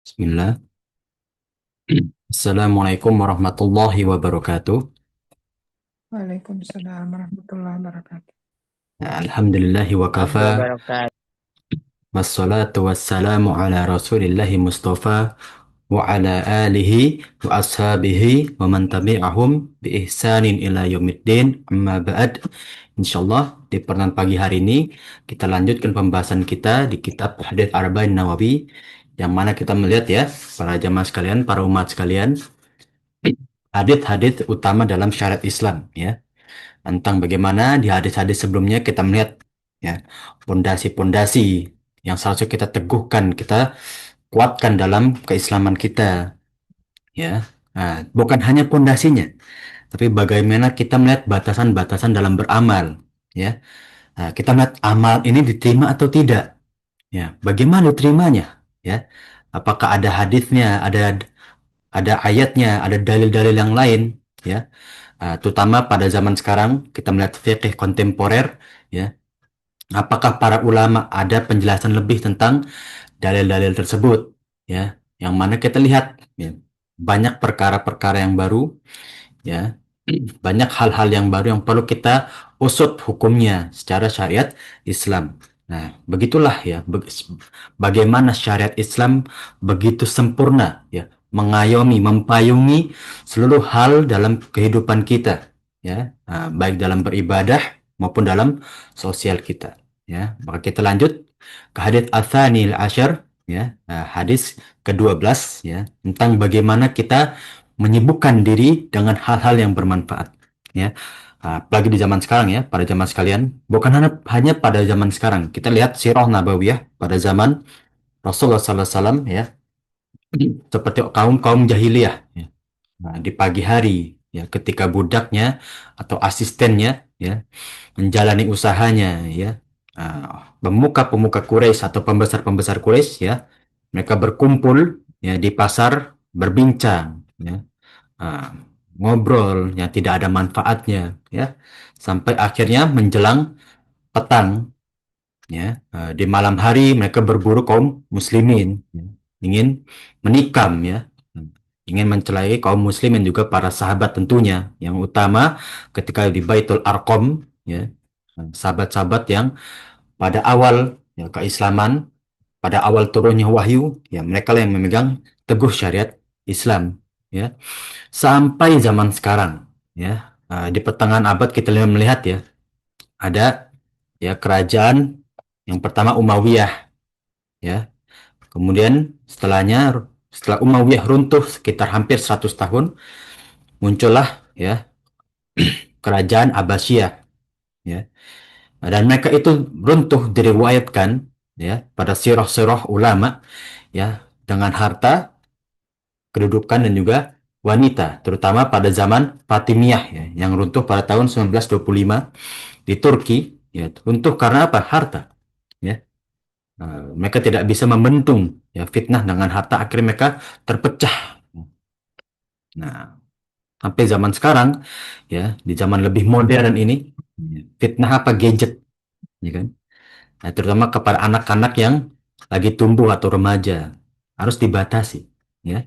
Bismillah. Assalamualaikum warahmatullahi wabarakatuh. Waalaikumsalam warahmatullahi wabarakatuh. Alhamdulillahi wa kafa. Alhamdulillah wabarakatuh. Wassalatu wassalamu ala rasulillahi mustafa wa ala alihi wa ashabihi wa man tabi'ahum bi ihsanin ila yaumiddin amma ba'd. Insyaallah di pertemuan pagi hari ini kita lanjutkan pembahasan kita di kitab Hadits Arba'in Nawawi, yang mana kita melihat ya para jamaah sekalian, para umat sekalian, hadits-hadits utama dalam syariat Islam ya, tentang bagaimana di hadis-hadis sebelumnya kita melihat ya pondasi-pondasi yang seharusnya kita teguhkan, kita kuatkan dalam keislaman kita ya. Nah, bukan hanya pondasinya, tapi bagaimana kita melihat batasan-batasan dalam beramal ya. Nah, kita melihat amal ini diterima atau tidak ya. Bagaimana diterimanya ya? Apakah ada hadisnya, ada ayatnya, ada dalil-dalil yang lain ya. Terutama pada zaman sekarang kita melihat fikih kontemporer ya. Apakah para ulama ada penjelasan lebih tentang dalil-dalil tersebut ya? Yang mana kita lihat ya, banyak perkara-perkara yang baru ya, banyak hal-hal yang baru yang perlu kita usut hukumnya secara syariat Islam. Nah, begitulah ya, bagaimana syariat Islam begitu sempurna ya, mengayomi, mempayungi seluruh hal dalam kehidupan kita ya, baik dalam beribadah maupun dalam sosial kita ya. Maka kita lanjut ke hadits Atsanil Asyar ya, hadis ke-12 ya, tentang bagaimana kita menyibukkan diri dengan hal-hal yang bermanfaat ya. Apalagi di zaman sekarang ya, pada zaman sekalian, bukan hanya pada zaman sekarang, kita lihat sirah nabawiyah pada zaman Rasulullah SAW ya, seperti kaum kaum jahiliyah ya. Nah, di pagi hari ya, ketika budaknya atau asistennya ya menjalani usahanya ya, pemuka-pemuka Quraisy atau pembesar-pembesar Quraisy ya, mereka berkumpul ya di pasar, berbincang ya, ah, ngobrol yang tidak ada manfaatnya ya, sampai akhirnya menjelang petang ya, di malam hari mereka berburu kaum muslimin ya, ingin menikam ya, ingin mencelai kaum muslimin juga para sahabat tentunya, yang utama ketika di Baitul Arqam ya, sahabat-sahabat yang pada awal ya, keislaman, pada awal turunnya wahyu ya, mereka lah yang memegang teguh syariat Islam ya, sampai zaman sekarang ya. Di pertengahan abad kita melihat ya, ada ya kerajaan yang pertama Umayyah ya, kemudian setelah Umayyah runtuh sekitar hampir 100 tahun, muncullah ya kerajaan Abbasiyah ya, dan mereka itu runtuh diriwayatkan ya pada sirah-sirah ulama ya, dengan harta, kedudukan, dan juga wanita, terutama pada zaman Fatimiyah ya, yang runtuh pada tahun 1925 di Turki ya. Runtuh karena apa? Harta ya. Mereka tidak bisa membendung ya fitnah dengan harta, akhirnya mereka terpecah. Nah, sampai zaman sekarang ya, di zaman lebih modern ini, fitnah apa? Gadget ya kan. Nah, terutama kepada anak-anak yang lagi tumbuh atau remaja, harus dibatasi ya.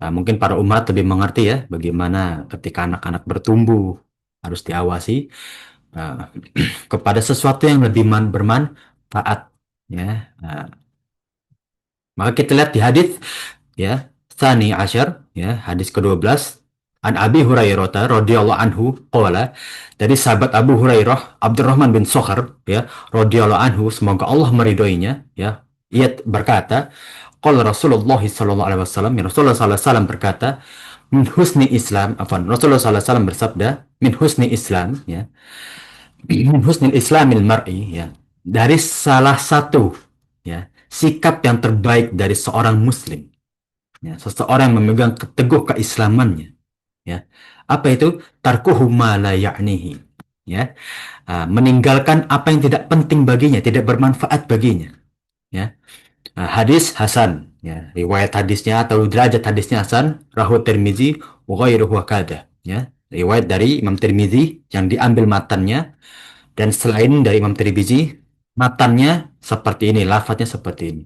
Mungkin para umat lebih mengerti ya bagaimana ketika anak-anak bertumbuh harus diawasi uh, kepada sesuatu yang lebih bermanfaat ya. Maka kita lihat di hadis ya Tsani Asyar ya, hadis ke-12, an Abi Hurairah radhiyallahu anhu qala, dari sahabat Abu Hurairah Abdurrahman bin Sokhar ya radhiyallahu anhu, semoga Allah meridhoinya ya, ia berkata, qala Rasulullah sallallahu alaihi wasallam, ya, Rasulullah sallallahu alaihi wasallam berkata, min husni Islam, Rasulullah sallallahu alaihi wasallam bersabda, min husni Islam ya, min husnil islamil mar'i ya, dari salah satu ya sikap yang terbaik dari seorang muslim ya, seseorang yang memegang teguh keislamannya ya, apa itu? Tarkuhu ma la ya'nihi ya, meninggalkan apa yang tidak penting baginya, tidak bermanfaat baginya ya. Hadis Hasan ya, riwayat hadisnya atau derajat hadisnya Hasan, rahu Tirmizi wa ghairuhu kada ya, riwayat dari Imam Tirmizi yang diambil matannya, dan selain dari Imam Tirmizi, matannya seperti ini, lafadznya seperti ini.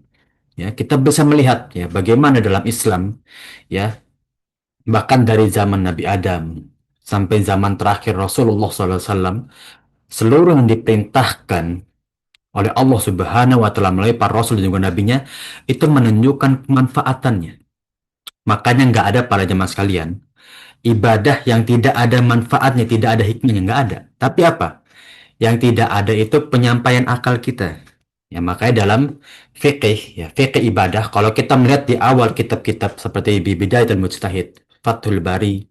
ya, kita bisa melihat ya bagaimana dalam Islam ya, bahkan dari zaman Nabi Adam sampai zaman terakhir Rasulullah SAW, seluruh yang diperintahkan oleh Allah Subhanahu wa taala melalui para rasul dan juga nabinya itu menunjukkan kemanfaatannya. Makanya nggak ada para jemaah sekalian ibadah yang tidak ada manfaatnya, tidak ada hikmahnya, nggak ada. Tapi apa? Yang tidak ada itu penyampaian akal kita. Ya, makanya dalam fikih, ya, fikih ibadah, kalau kita melihat di awal kitab-kitab seperti Bidayatul Mujtahid, Fathul Bari,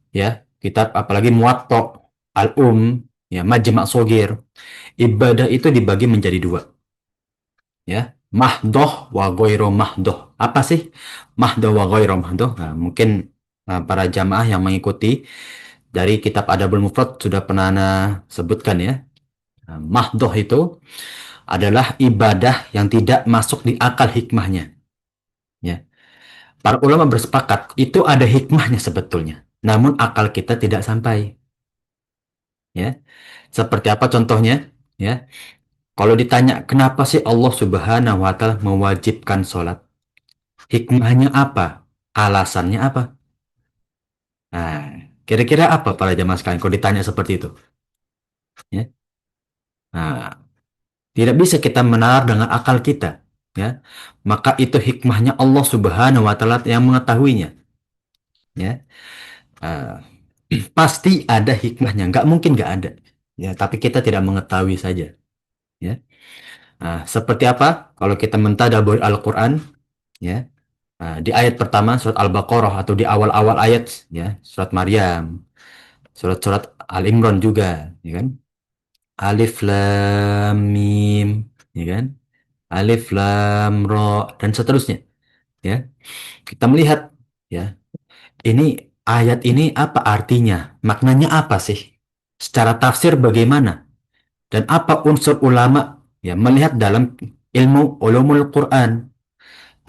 ya, kitab apalagi Muwatta, ya, Majma' Shogir, ibadah itu dibagi menjadi dua, ya. Mahdoh wa ghairu mahdoh. Apa sih mahdoh wa ghairu mahdoh? Nah, mungkin para jamaah yang mengikuti dari kitab Adabul Mufrad sudah pernah Ana sebutkan ya. Nah, mahdoh itu adalah ibadah yang tidak masuk di akal hikmahnya. Ya. Para ulama bersepakat itu ada hikmahnya sebetulnya. Namun akal kita tidak sampai. Ya. Seperti apa contohnya? Ya. Kalau ditanya kenapa sih Allah Subhanahu wa taala mewajibkan sholat? Hikmahnya apa? Alasannya apa? Nah, kira-kira apa para jamaah sekalian kalau ditanya seperti itu? Ya. Nah, tidak bisa kita menalar dengan akal kita, ya. Maka itu hikmahnya Allah Subhanahu wa taala yang mengetahuinya, ya. Eh, pasti ada hikmahnya, nggak mungkin nggak ada. Ya, tapi kita tidak mengetahui saja, ya. Nah, seperti apa? Kalau kita mentadabbur Al-Qur'an, ya. Nah, di ayat pertama surat Al-Baqarah atau di awal-awal ayat, ya, surat Maryam, surat-surat Al-Imran juga, ya kan? Alif Lam Mim, ya kan? Alif Lam Ro dan seterusnya, ya. Kita melihat ya, ini ayat ini apa artinya? Maknanya apa sih? Secara tafsir bagaimana? Dan apa unsur ulama ya melihat dalam ilmu ulumul Quran?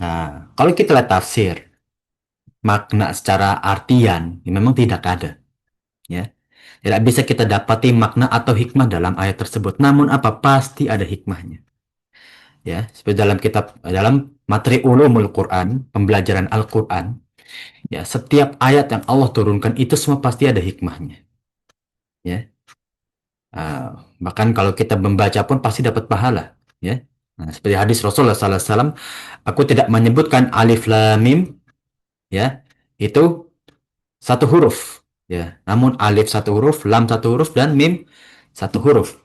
Nah, kalau kita lihat tafsir, makna secara artian ya memang tidak ada, ya. Tidak bisa kita dapati makna atau hikmah dalam ayat tersebut. Namun apa? Pasti ada hikmahnya. Ya, seperti dalam dalam materi ulumul Quran, pembelajaran Al-Quran, ya, setiap ayat yang Allah turunkan itu semua pasti ada hikmahnya. Ya. Bahkan kalau kita membaca pun pasti dapat pahala. Ya. Nah, seperti hadis Rasulullah SAW, aku tidak menyebutkan alif lam mim, ya, itu satu huruf. Ya. Namun alif satu huruf, lam satu huruf, dan mim satu huruf.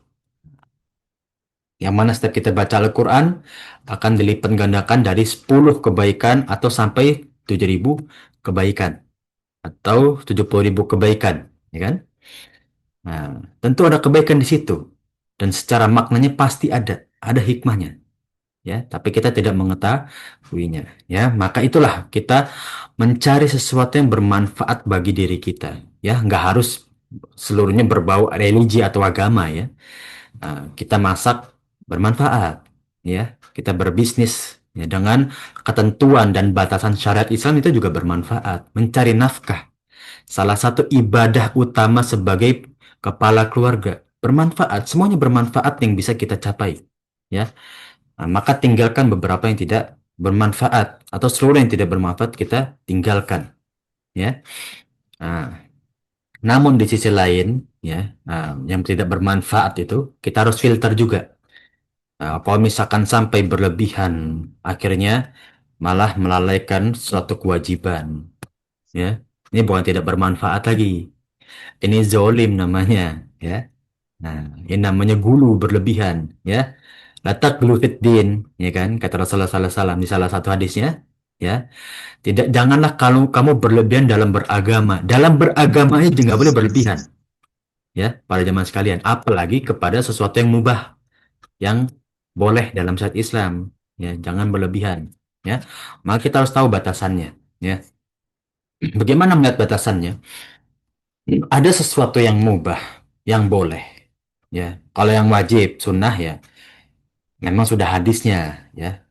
Yang mana setiap kita baca Al-Quran akan dilipat gandakan dari 10 kebaikan atau sampai 7.000 kebaikan. Atau 70.000 kebaikan. Ya kan? Nah, tentu ada kebaikan di situ. Dan secara maknanya pasti ada hikmahnya, ya. Tapi kita tidak mengetahuinya, ya. Maka itulah kita mencari sesuatu yang bermanfaat bagi diri kita, ya. Nggak harus seluruhnya berbau religi atau agama, ya. Nah, kita masak bermanfaat, ya. Kita berbisnis, ya, dengan ketentuan dan batasan syariat Islam itu juga bermanfaat. Mencari nafkah salah satu ibadah utama sebagai kepala keluarga. Bermanfaat, semuanya bermanfaat yang bisa kita capai. Ya, nah, maka tinggalkan beberapa yang tidak bermanfaat atau seluruh yang tidak bermanfaat kita tinggalkan. Ya, nah, namun di sisi lain, ya, yang tidak bermanfaat itu kita harus filter juga. Nah, kalau misalkan sampai berlebihan, akhirnya malah melalaikan suatu kewajiban. Ya, ini bukan tidak bermanfaat lagi. Ini zolim namanya, ya. Nah, ini namanya gulu berlebihan, ya. Latak gulu fiddin, ya kan? Kata Rasulullah SAW di salah satu hadisnya, ya. Tidak, janganlah kalau kamu berlebihan dalam beragama. Dalam beragama itu nggak boleh berlebihan, ya. Para jemaah sekalian, apalagi kepada sesuatu yang mubah, yang boleh dalam syariat Islam, ya. Jangan berlebihan, ya. Maka kita harus tahu batasannya, ya. Bagaimana melihat batasannya? Ada sesuatu yang mubah, yang boleh. Ya, kalau yang wajib, sunnah ya, memang sudah hadisnya, ya.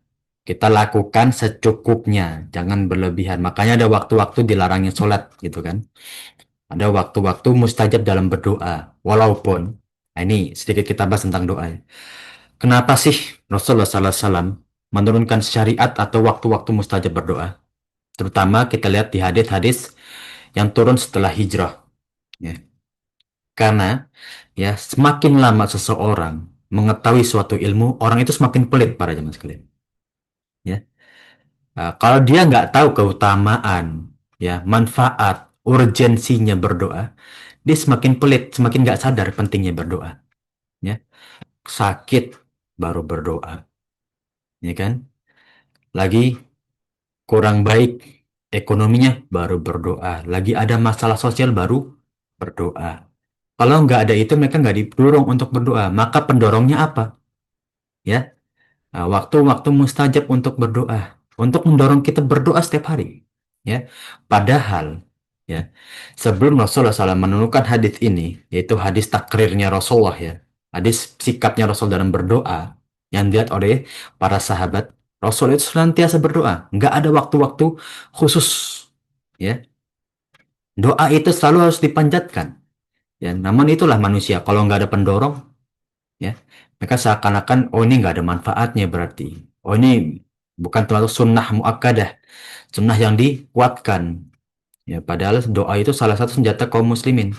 Kita lakukan secukupnya, jangan berlebihan. Makanya ada waktu-waktu dilarangnya sholat, gitu kan. Ada waktu-waktu mustajab dalam berdoa. Walaupun, nah ini sedikit kita bahas tentang doa, ya. Kenapa sih Rasulullah SAW? menurunkan syariat atau waktu-waktu mustajab berdoa. Terutama kita lihat di hadis-hadis yang turun setelah hijrah. Ya. Karena ya semakin lama seseorang mengetahui suatu ilmu, orang itu semakin pelit para jemaah sekalian. Ya. Kalau dia nggak tahu keutamaan, ya manfaat, urgensinya berdoa, dia semakin pelit, semakin nggak sadar pentingnya berdoa. Ya. Sakit baru berdoa, ya kan? Lagi kurang baik ekonominya baru berdoa. Lagi ada masalah sosial baru berdoa. Kalau nggak ada itu mereka nggak didorong untuk berdoa. Maka pendorongnya apa? Ya, waktu-waktu mustajab untuk berdoa, untuk mendorong kita berdoa setiap hari. Ya, padahal ya sebelum Rasulullah SAW menurunkan hadis ini, yaitu hadis takrirnya Rasulullah ya, hadis sikapnya Rasul dalam berdoa yang dilihat oleh para sahabat, Rasul itu senantiasa berdoa, nggak ada waktu-waktu khusus. Ya, doa itu selalu harus dipanjatkan. Ya, namun itulah manusia. Kalau nggak ada pendorong, ya mereka seakan-akan oh ini nggak ada manfaatnya berarti oh ini bukan termasuk sunnah muakkadah, sunnah yang dikuatkan. Ya padahal doa itu salah satu senjata kaum muslimin,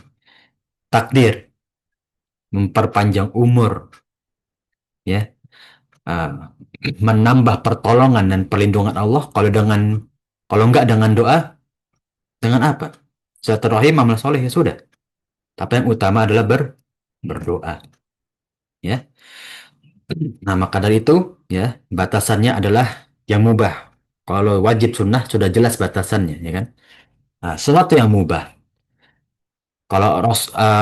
takdir, memperpanjang umur, ya, uh, menambah pertolongan dan perlindungan Allah. Kalau nggak dengan doa, dengan apa? Silaturahim amal soleh ya sudah, tapi yang utama adalah berdoa, ya. Nah, maka dari itu, ya, batasannya adalah yang mubah. Kalau wajib sunnah sudah jelas batasannya, ya kan? Nah, sesuatu yang mubah. Kalau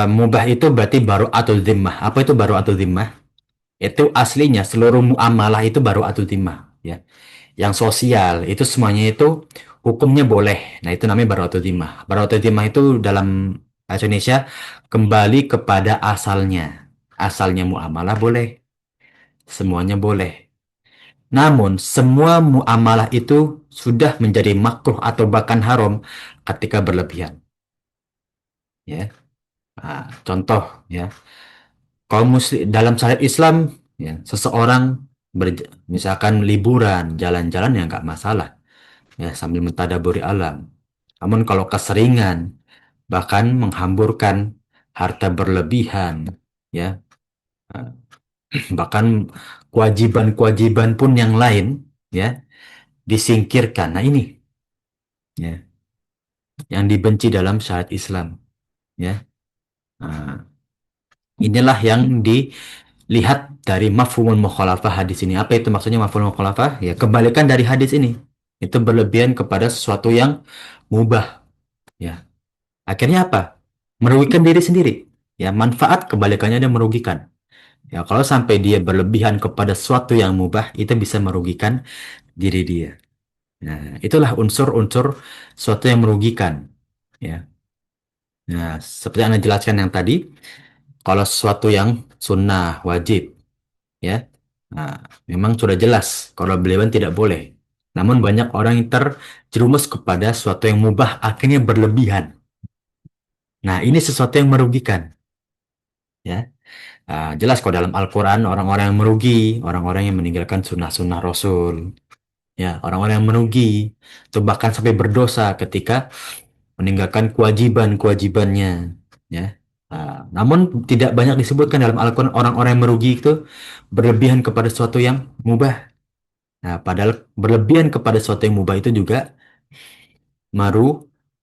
mubah itu berarti baru atau zimmah. Apa itu baru atau zimmah? Itu aslinya seluruh muamalah itu baru atau zimmah, ya. Yang sosial itu semuanya itu hukumnya boleh. Nah, itu namanya baru atau zimmah. Baru atau zimmah itu dalam bahasa Indonesia kembali kepada asalnya. Asalnya muamalah boleh, semuanya boleh. Namun, semua muamalah itu sudah menjadi makruh atau bahkan haram ketika berlebihan. Ya, contoh ya, kaum muslim dalam syariat Islam, ya, seseorang misalkan liburan, jalan-jalan ya nggak masalah, ya sambil mentadaburi alam. Namun kalau keseringan, bahkan menghamburkan harta berlebihan, ya, ah, bahkan kewajiban-kewajiban pun yang lain, ya, disingkirkan. Nah ini, ya yang dibenci dalam syariat Islam, ya. Nah, inilah yang dilihat dari mafhumul mukhalafah hadis ini. Apa itu maksudnya mafhumul mukhalafah? Ya kebalikan dari hadis ini, itu berlebihan kepada sesuatu yang mubah, ya. Akhirnya apa? Merugikan diri sendiri, ya. Manfaat kebalikannya dia merugikan, ya. Kalau sampai dia berlebihan kepada sesuatu yang mubah itu bisa merugikan diri dia. Nah, itulah unsur-unsur sesuatu yang merugikan, ya. Nah, seperti yang Anda jelaskan yang tadi, kalau sesuatu yang sunnah, wajib, ya, nah, memang sudah jelas kalau beliau tidak boleh. Namun banyak orang yang terjerumus kepada sesuatu yang mubah, akhirnya berlebihan. Nah, ini sesuatu yang merugikan, ya. Jelas kalau dalam Al-Quran orang-orang yang merugi, orang-orang yang meninggalkan sunnah-sunnah Rasul, ya, orang-orang yang merugi, atau bahkan sampai berdosa ketika meninggalkan kewajiban-kewajibannya, ya. Namun tidak banyak disebutkan dalam Al-Quran orang-orang yang merugi itu berlebihan kepada sesuatu yang mubah. Nah, padahal berlebihan kepada sesuatu yang mubah itu juga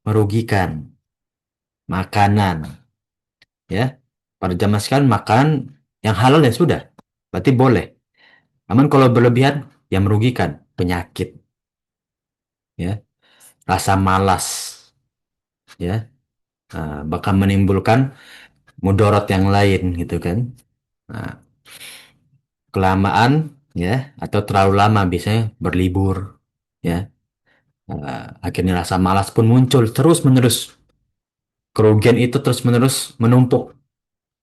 merugikan. Makanan, ya. Pada zaman sekarang makan yang halal ya sudah, berarti boleh. Namun kalau berlebihan, ya merugikan. Penyakit, ya. Rasa malas, ya. Bahkan menimbulkan mudarat yang lain gitu kan. Nah, kelamaan ya atau terlalu lama biasanya berlibur, ya. Akhirnya rasa malas pun muncul terus menerus, kerugian itu terus menerus menumpuk,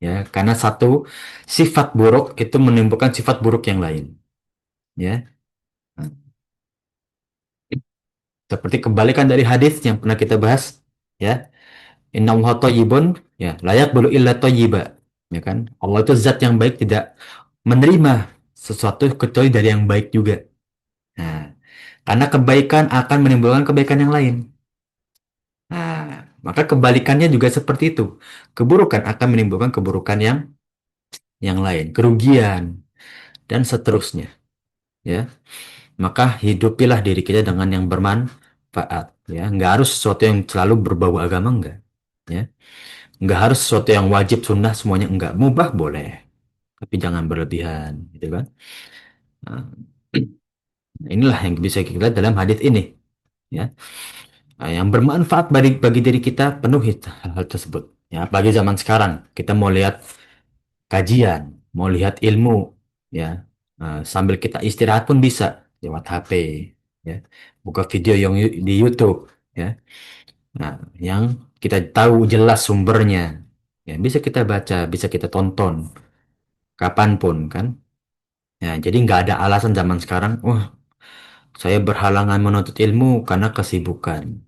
ya karena satu sifat buruk itu menimbulkan sifat buruk yang lain, ya. Nah, seperti kebalikan dari hadis yang pernah kita bahas, ya, inna Allah thayyibun, ya layak bulu illa thayyiba, ya kan, Allah itu zat yang baik, tidak menerima sesuatu kecuali dari yang baik juga. Karena kebaikan akan menimbulkan kebaikan yang lain. Nah, maka kebalikannya juga seperti itu. Keburukan akan menimbulkan keburukan yang lain, kerugian dan seterusnya, ya. Maka hidupilah diri kita dengan yang bermanfaat, ya. Nggak harus sesuatu yang selalu berbau agama, enggak, ya. Nggak harus sesuatu yang wajib sunnah semuanya, enggak. Mubah boleh, tapi jangan berlebihan, gitu kan. Nah, inilah yang bisa kita lihat dalam hadis ini, ya. Nah, yang bermanfaat bagi diri kita penuhi hal-hal tersebut. Ya, apalagi zaman sekarang kita mau lihat kajian, mau lihat ilmu, ya. Sambil kita istirahat pun bisa lewat HP, ya. Buka video yang di YouTube, ya. Nah, yang kita tahu jelas sumbernya, ya bisa kita baca, bisa kita tonton kapanpun kan. Ya, jadi nggak ada alasan zaman sekarang, wah, saya berhalangan menuntut ilmu karena kesibukan.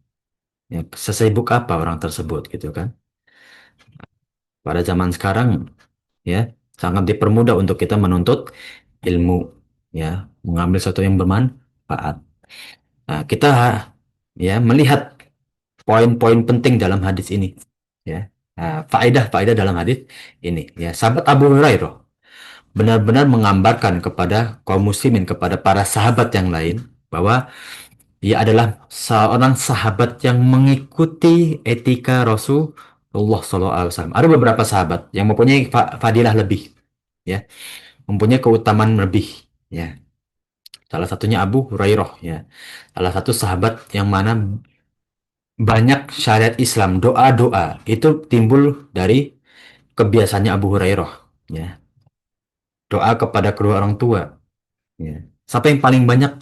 Ya, sesibuk apa orang tersebut gitu kan? Pada zaman sekarang, ya, sangat dipermudah untuk kita menuntut ilmu, ya, mengambil sesuatu yang bermanfaat. Nah, kita ya melihat poin-poin penting dalam hadis ini, ya. Faedah-faedah dalam hadis ini, ya. Sahabat Abu Hurairah benar-benar menggambarkan kepada kaum muslimin, kepada para sahabat yang lain bahwa ia adalah seorang sahabat yang mengikuti etika Rasulullah SAW. Ada beberapa sahabat yang mempunyai fadilah lebih, ya, mempunyai keutamaan lebih, ya. Salah satunya Abu Hurairah, ya, salah satu sahabat yang mana banyak syariat Islam, doa-doa itu timbul dari kebiasaannya Abu Hurairah, ya. Doa kepada kedua orang tua, ya. Siapa yang paling banyak,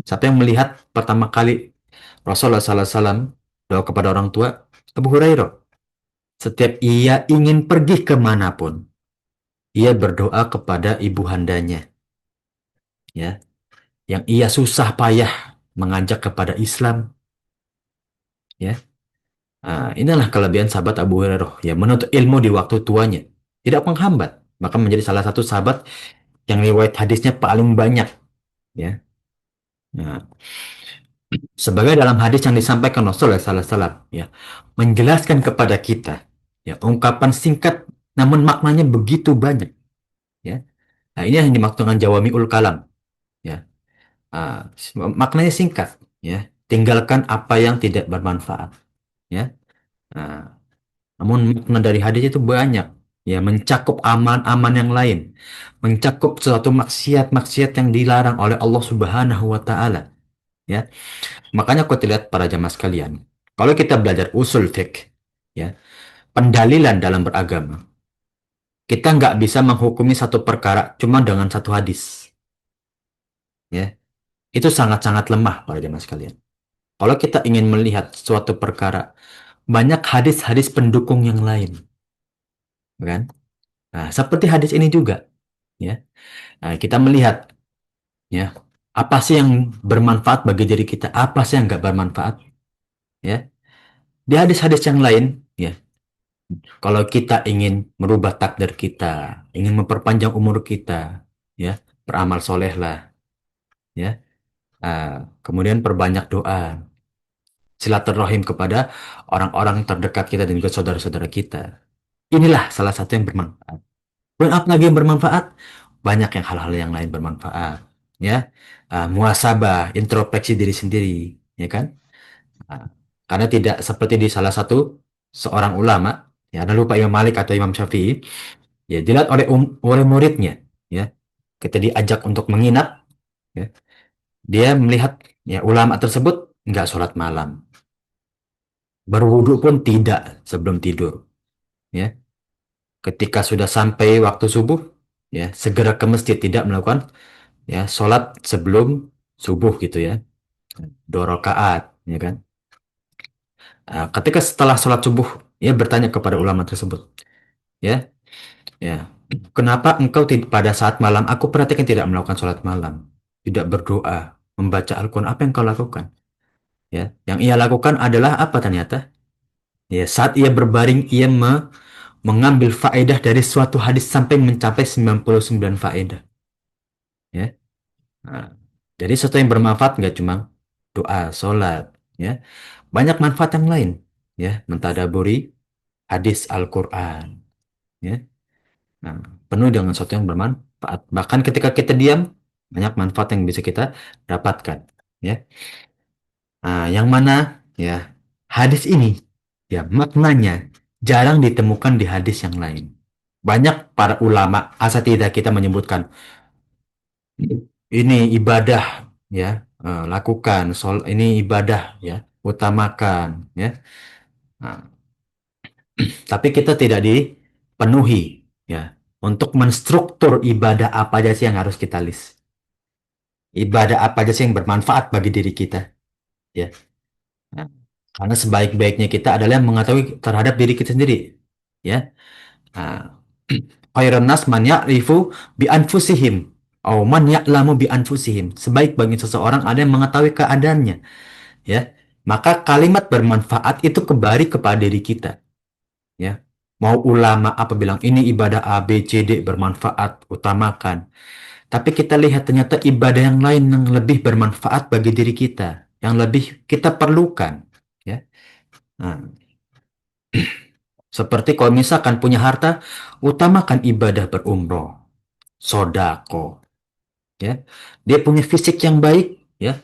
siapa yang melihat pertama kali Rasulullah SAW doa kepada orang tua? Abu Hurairah. Setiap ia ingin pergi kemanapun, ia berdoa kepada ibu handanya, ya, yang ia susah payah mengajak kepada Islam, ya. Inilah kelebihan sahabat Abu Hurairah, ya, menuntut ilmu di waktu tuanya, tidak menghambat, maka menjadi salah satu sahabat yang riwayat hadisnya paling banyak, ya. Nah, sebagai dalam hadis yang disampaikan Rasulullah SAW, ya, menjelaskan kepada kita, ya, ungkapan singkat namun maknanya begitu banyak, ya. Nah, ini yang dimaksud dengan jawami'ul kalam, ya. Maknanya singkat, ya. Tinggalkan apa yang tidak bermanfaat, ya. Nah, namun makna dari hadis itu banyak, ya, mencakup aman-aman yang lain, mencakup suatu maksiat-maksiat yang dilarang oleh Allah Subhanahu wa taala, ya. Makanya aku lihat para jamaah sekalian, kalau kita belajar usul fiqh, ya, pendalilan dalam beragama, kita nggak bisa menghukumi satu perkara cuma dengan satu hadis, ya. Itu sangat-sangat lemah para jamaah sekalian. Kalau kita ingin melihat suatu perkara, banyak hadis-hadis pendukung yang lain, kan? Nah, seperti hadis ini juga, ya. Nah, kita melihat, ya, apa sih yang bermanfaat bagi diri kita, apa sih yang nggak bermanfaat, ya. Di hadis-hadis yang lain, ya, kalau kita ingin merubah takdir kita, ingin memperpanjang umur kita, ya, beramal soleh lah, ya. Kemudian perbanyak doa, silaturahim kepada orang-orang terdekat kita dan juga saudara-saudara kita. Inilah salah satu yang bermanfaat. Dan apa lagi yang bermanfaat? Banyak yang hal-hal yang lain bermanfaat, ya. Muhasabah, introspeksi diri sendiri, ya kan? Ah, karena tidak seperti di salah satu seorang ulama, ya, ada lupa Imam Malik atau Imam Syafi'i, ya, dilihat oleh muridnya, ya, kita diajak untuk menginap, ya, dia melihat, ya, ulama tersebut nggak sholat malam, berwudu pun tidak sebelum tidur, ya. Ketika sudah sampai waktu subuh, ya, segera ke masjid, tidak melakukan, ya, sholat sebelum subuh gitu, ya, 2 rakaat, ya kan. Ketika setelah sholat subuh, ia bertanya kepada ulama tersebut, ya, ya, kenapa engkau pada saat malam aku perhatikan tidak melakukan sholat malam, tidak berdoa, membaca Al-Quran, apa yang kau lakukan? Ya, yang ia lakukan adalah apa ternyata? Ya, saat ia berbaring, ia mengambil faedah dari suatu hadis sampai mencapai 99 faedah. Ya. Nah, Jadi sesuatu yang bermanfaat nggak cuma doa, sholat, ya. Banyak manfaat yang lain, ya. Mentadaburi hadis Al-Quran, ya. Nah, penuh dengan sesuatu yang bermanfaat. Bahkan ketika kita diam, banyak manfaat yang bisa kita dapatkan, ya. Nah, yang mana, ya, hadis ini, ya, maknanya jarang ditemukan di hadis yang lain. Banyak para ulama asatidah kita menyebutkan ini ibadah, ya, lakukan ini ibadah, ya, utamakan, ya. Nah, tapi kita tidak dipenuhi, ya, untuk menstruktur ibadah apa aja sih yang harus kita list, ibadah apa aja sih yang bermanfaat bagi diri kita, ya. Nah, karena sebaik-baiknya kita adalah yang mengetahui terhadap diri kita sendiri, ya. Nah, khairun nas man ya'rifu bi anfusihim atau man ya'lamu bi anfusihim. Sebaik bagi seseorang ada yang mengetahui keadaannya, ya. Maka kalimat bermanfaat itu kembali kepada diri kita, ya. Mau ulama apa bilang ini ibadah A, B, C, D bermanfaat, utamakan. Tapi kita lihat ternyata ibadah yang lain yang lebih bermanfaat bagi diri kita, yang lebih kita perlukan, ya. Nah, seperti kalau misalkan punya harta, utamakan ibadah berumroh, sodako, ya. Dia punya fisik yang baik, ya.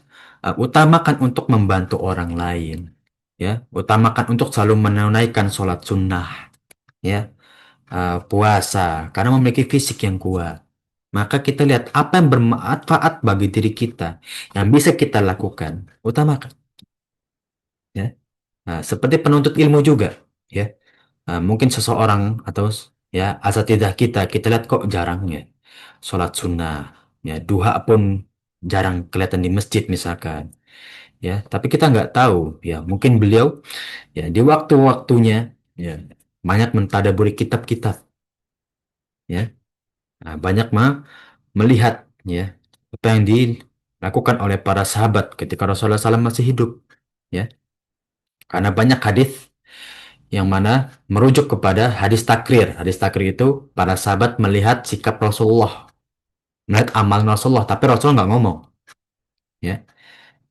Utamakan untuk membantu orang lain, ya. Utamakan untuk selalu menunaikan sholat sunnah, ya. Puasa karena memiliki fisik yang kuat. Maka kita lihat apa yang bermanfaat bagi diri kita yang bisa kita lakukan, utamakan, ya. Nah, seperti penuntut ilmu juga, ya. Mungkin seseorang atau, ya, asatidah kita lihat kok jarang, ya, sholat sunnah, ya, duha pun jarang kelihatan di masjid misalkan, ya. Tapi kita nggak tahu, ya, mungkin beliau, ya, di waktu-waktunya, ya, banyak mentadaburi kitab-kitab, ya. Nah, banyak melihat, ya, apa yang dilakukan oleh para sahabat ketika Rasulullah SAW masih hidup, ya. Karena banyak hadis yang mana merujuk kepada hadis takrir. Hadis takrir itu para sahabat melihat sikap Rasulullah, melihat amal Rasulullah, tapi Rasulullah nggak ngomong, ya.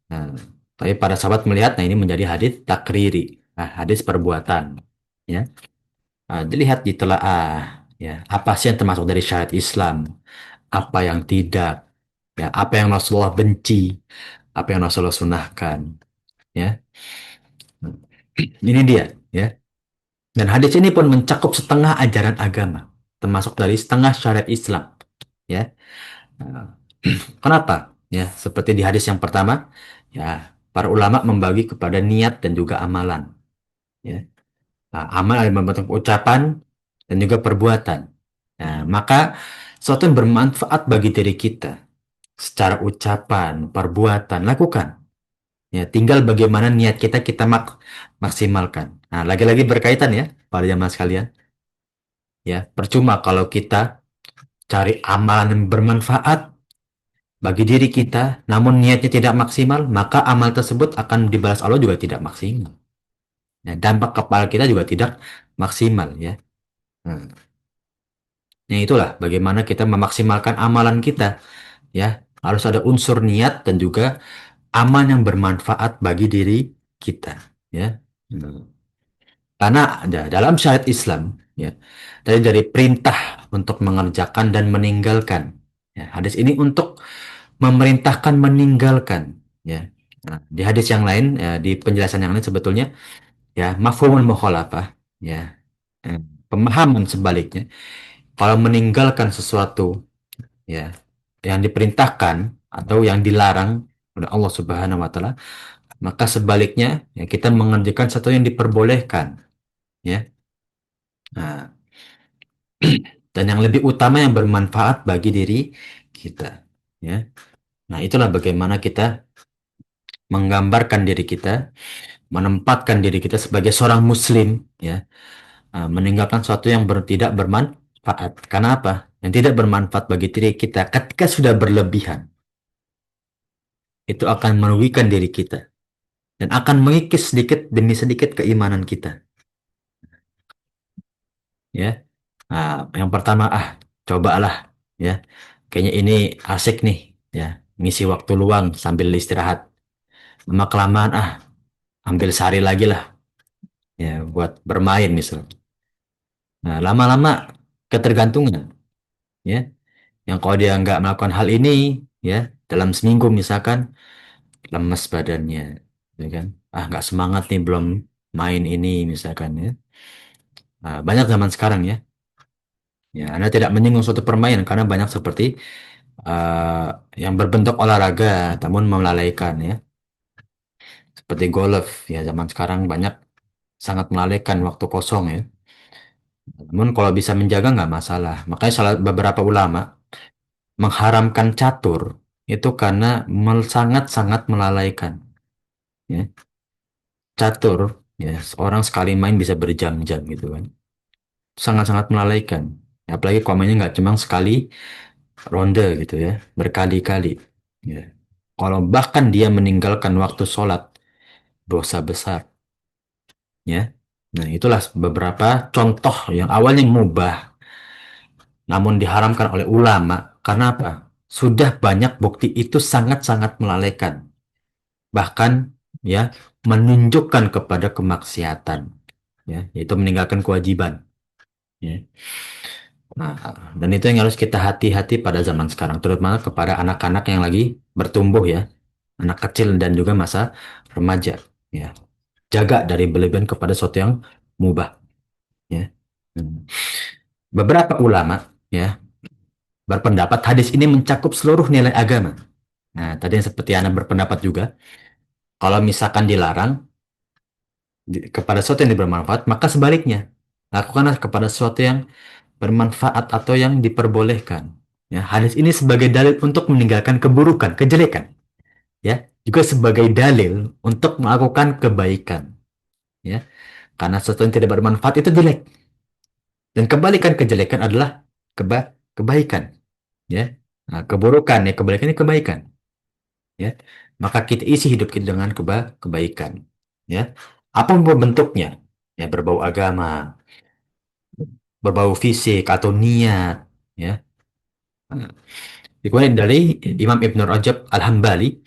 Nah, tapi para sahabat melihat, nah, ini menjadi hadis takriri, nah, hadis perbuatan, ya. Nah, dilihat ditelaah, ya, apa sih yang termasuk dari syariat Islam, apa yang tidak, ya, apa yang Rasulullah benci, apa yang Rasulullah sunahkan, ya. Ini dia, ya. Dan hadis ini pun mencakup setengah ajaran agama, termasuk dari setengah syariat Islam, ya. Nah, kenapa? Ya, seperti di hadis yang pertama, ya, para ulama membagi kepada niat dan juga amalan, ya. Nah, amal ada membentuk ucapan dan juga perbuatan. Nah, maka sesuatu yang bermanfaat bagi diri kita secara ucapan, perbuatan, lakukan. Ya, tinggal bagaimana niat kita maksimalkan. Nah, lagi-lagi berkaitan, ya, para jamaah sekalian. Ya, percuma kalau kita cari amalan yang bermanfaat bagi diri kita, namun niatnya tidak maksimal, maka amal tersebut akan dibalas Allah juga tidak maksimal. Ya, dampak kepala kita juga tidak maksimal, ya. Nah, itulah bagaimana kita memaksimalkan amalan kita, ya. Harus ada unsur niat dan juga amal yang bermanfaat bagi diri kita, ya. Hmm. Karena ada dalam syariat Islam, ya, dari perintah untuk mengerjakan dan meninggalkan. Ya, hadis ini untuk memerintahkan meninggalkan. Ya. Nah, di hadis yang lain, ya, di penjelasan yang lain sebetulnya, ya, mafhumul mukhalafah, ya, eh, pemahaman sebaliknya. Kalau meninggalkan sesuatu, ya, yang diperintahkan atau yang dilarang oleh Allah Subhanahu Wa Taala, maka sebaliknya, ya, kita mengerjakan sesuatu yang diperbolehkan, ya. Nah, dan yang lebih utama yang bermanfaat bagi diri kita, ya. Nah, itulah bagaimana kita menggambarkan diri kita, menempatkan diri kita sebagai seorang muslim, ya. Meninggalkan sesuatu yang tidak bermanfaat. Karena apa? Yang tidak bermanfaat bagi diri kita ketika sudah berlebihan, itu akan merugikan diri kita dan akan mengikis sedikit demi sedikit keimanan kita, ya. Yang pertama, cobalah, ya. Kayaknya ini asik nih, ya. ngisi waktu luang sambil istirahat. Lama kelamaan ambil sehari lagi lah ya buat bermain misal. Nah, lama-lama ketergantungan ya. Yang kalau dia nggak melakukan hal ini ya dalam seminggu misalkan lemes badannya, ya kan? Nggak semangat nih belum main ini misalkan ya. Banyak zaman sekarang ya. Ya, Anda tidak menyinggung suatu permainan karena banyak seperti eh, yang berbentuk olahraga namun melalaikan ya. Seperti golf ya zaman sekarang banyak sangat melalaikan waktu kosong ya. Namun kalau bisa menjaga nggak masalah. Makanya salah beberapa ulama mengharamkan catur itu karena sangat-sangat melalaikan. Ya. Catur, ya seorang sekali main bisa berjam-jam gitu kan. Sangat-sangat melalaikan. Apalagi kalau mainnya nggak cuma sekali ronde gitu ya, berkali-kali. Ya. Kalau bahkan dia meninggalkan waktu sholat, dosa besar. Ya. Nah, itulah beberapa contoh yang awalnya mubah, namun diharamkan oleh ulama. Karena apa? Sudah banyak bukti itu sangat-sangat melalaikan. Bahkan ya menunjukkan kepada kemaksiatan. Ya, yaitu meninggalkan kewajiban. Ya. Nah, dan itu yang harus kita hati-hati pada zaman sekarang, terutama kepada anak-anak yang lagi bertumbuh ya, anak kecil dan juga masa remaja. Ya, jaga dari berlebihan kepada sesuatu yang mubah. Ya. Hmm. Beberapa ulama ya berpendapat hadis ini mencakup seluruh nilai agama. Nah, tadi yang seperti Anda berpendapat juga, kalau misalkan dilarang kepada sesuatu yang bermanfaat, maka sebaliknya lakukanlah kepada sesuatu yang bermanfaat atau yang diperbolehkan. Ya, hadis ini sebagai dalil untuk meninggalkan keburukan, kejelekan. Ya, juga sebagai dalil untuk melakukan kebaikan. Ya, karena sesuatu yang tidak bermanfaat itu jelek. Dan kebalikan kejelekan adalah kebaikan. Ya, nah, keburukan ya kebalikan ini kebaikan. Ya, maka kita isi hidup kita dengan kebaikan. Ya, apapun bentuknya. Ya, berbau agama, berbau fisik atau niat. Ya, dikeluarkan dari Imam Ibn Rajab Al-Hambali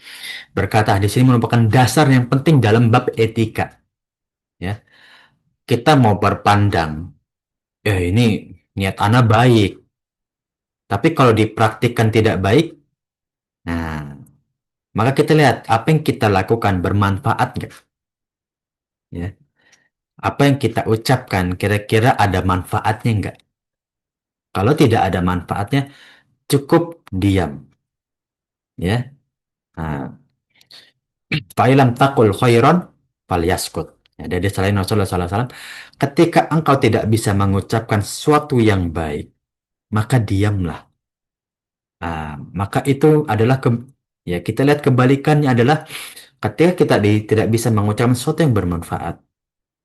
berkata hadis ini merupakan dasar yang penting dalam bab etika. Ya, kita mau berpandang, ini niat ana baik, tapi kalau dipraktikkan tidak baik, nah maka kita lihat apa yang kita lakukan bermanfaat nggak? Ya, apa yang kita ucapkan kira-kira ada manfaatnya nggak? Kalau tidak ada manfaatnya, cukup diam. Ya, nah, fa'ilam takul khairan falyaskut. Ya, dari selain Rasulullah SAW, ketika engkau tidak bisa mengucapkan sesuatu yang baik, maka diamlah. Maka itu adalah ya kita lihat kebalikannya adalah ketika kita tidak bisa mengucapkan sesuatu yang bermanfaat,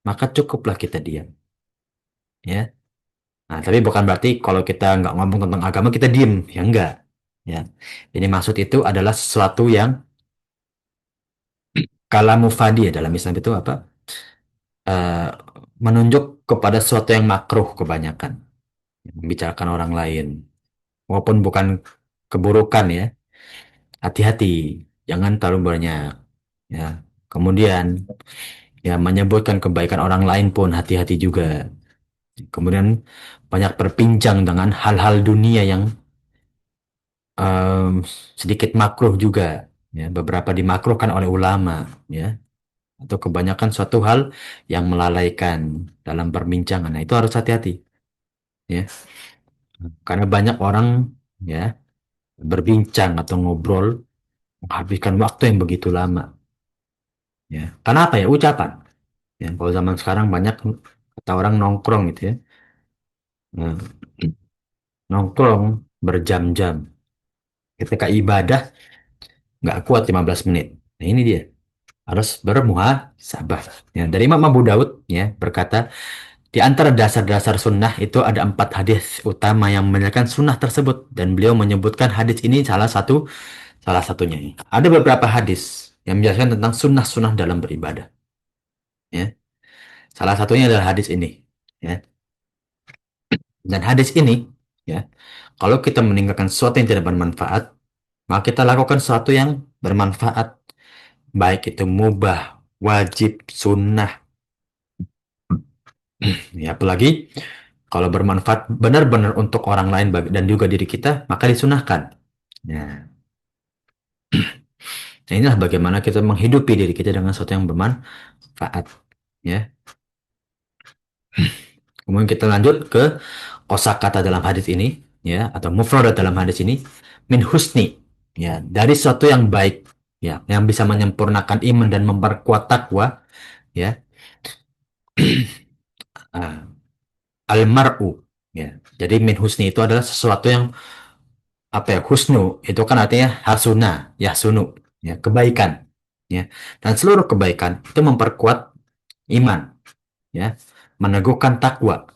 maka cukuplah kita diam. Ya, nah tapi bukan berarti kalau kita nggak ngomong tentang agama kita diam, ya enggak. Ya, ini maksud itu adalah sesuatu yang kalamu fadi ya dalam Islam itu apa? Eh, menunjuk kepada sesuatu yang makruh kebanyakan, membicarakan orang lain, walaupun bukan keburukan ya. Hati-hati, jangan terlalu banyak. Ya, kemudian ya menyebutkan kebaikan orang lain pun hati-hati juga. Kemudian banyak berbincang dengan hal-hal dunia yang em, sedikit makruh juga. Ya, beberapa dimakruhkan oleh ulama. Ya, atau kebanyakan suatu hal yang melalaikan dalam perbincangan. Nah, itu harus hati-hati. Ya, karena banyak orang ya berbincang atau ngobrol menghabiskan waktu yang begitu lama. Ya, karena apa ya? Ucapan. Ya, kalau zaman sekarang banyak kata orang nongkrong gitu ya. Nah, nongkrong berjam-jam. Ketika ibadah nggak kuat 15 menit. Nah, ini dia. Harus bermuhasabah. Ya, dari Imam Abu Daud ya berkata, di antara dasar-dasar sunnah itu ada 4 hadis utama yang menjelaskan sunnah tersebut dan beliau menyebutkan hadis ini salah satunya. Ada beberapa hadis yang menjelaskan tentang sunnah-sunnah dalam beribadah. Ya, salah satunya adalah hadis ini. Ya, dan hadis ini ya kalau kita meninggalkan sesuatu yang tidak bermanfaat, Maka kita lakukan sesuatu yang bermanfaat, baik itu mubah, wajib, sunnah. Ya, apalagi kalau bermanfaat benar-benar untuk orang lain dan juga diri kita, maka disunahkan. Ya, nah inilah bagaimana kita menghidupi diri kita dengan sesuatu yang bermanfaat. Ya, kemudian kita lanjut ke kosakata dalam hadis ini, ya, atau mufradat dalam hadis ini, min husni, ya, dari sesuatu yang baik, ya, yang bisa menyempurnakan iman dan memperkuat takwa, ya, ah, almar'u, ya. Jadi min husni itu adalah sesuatu yang apa ya, husnu itu kan artinya hasuna, yahsunu, ya, kebaikan, ya, dan seluruh kebaikan itu memperkuat iman, ya, meneguhkan takwa,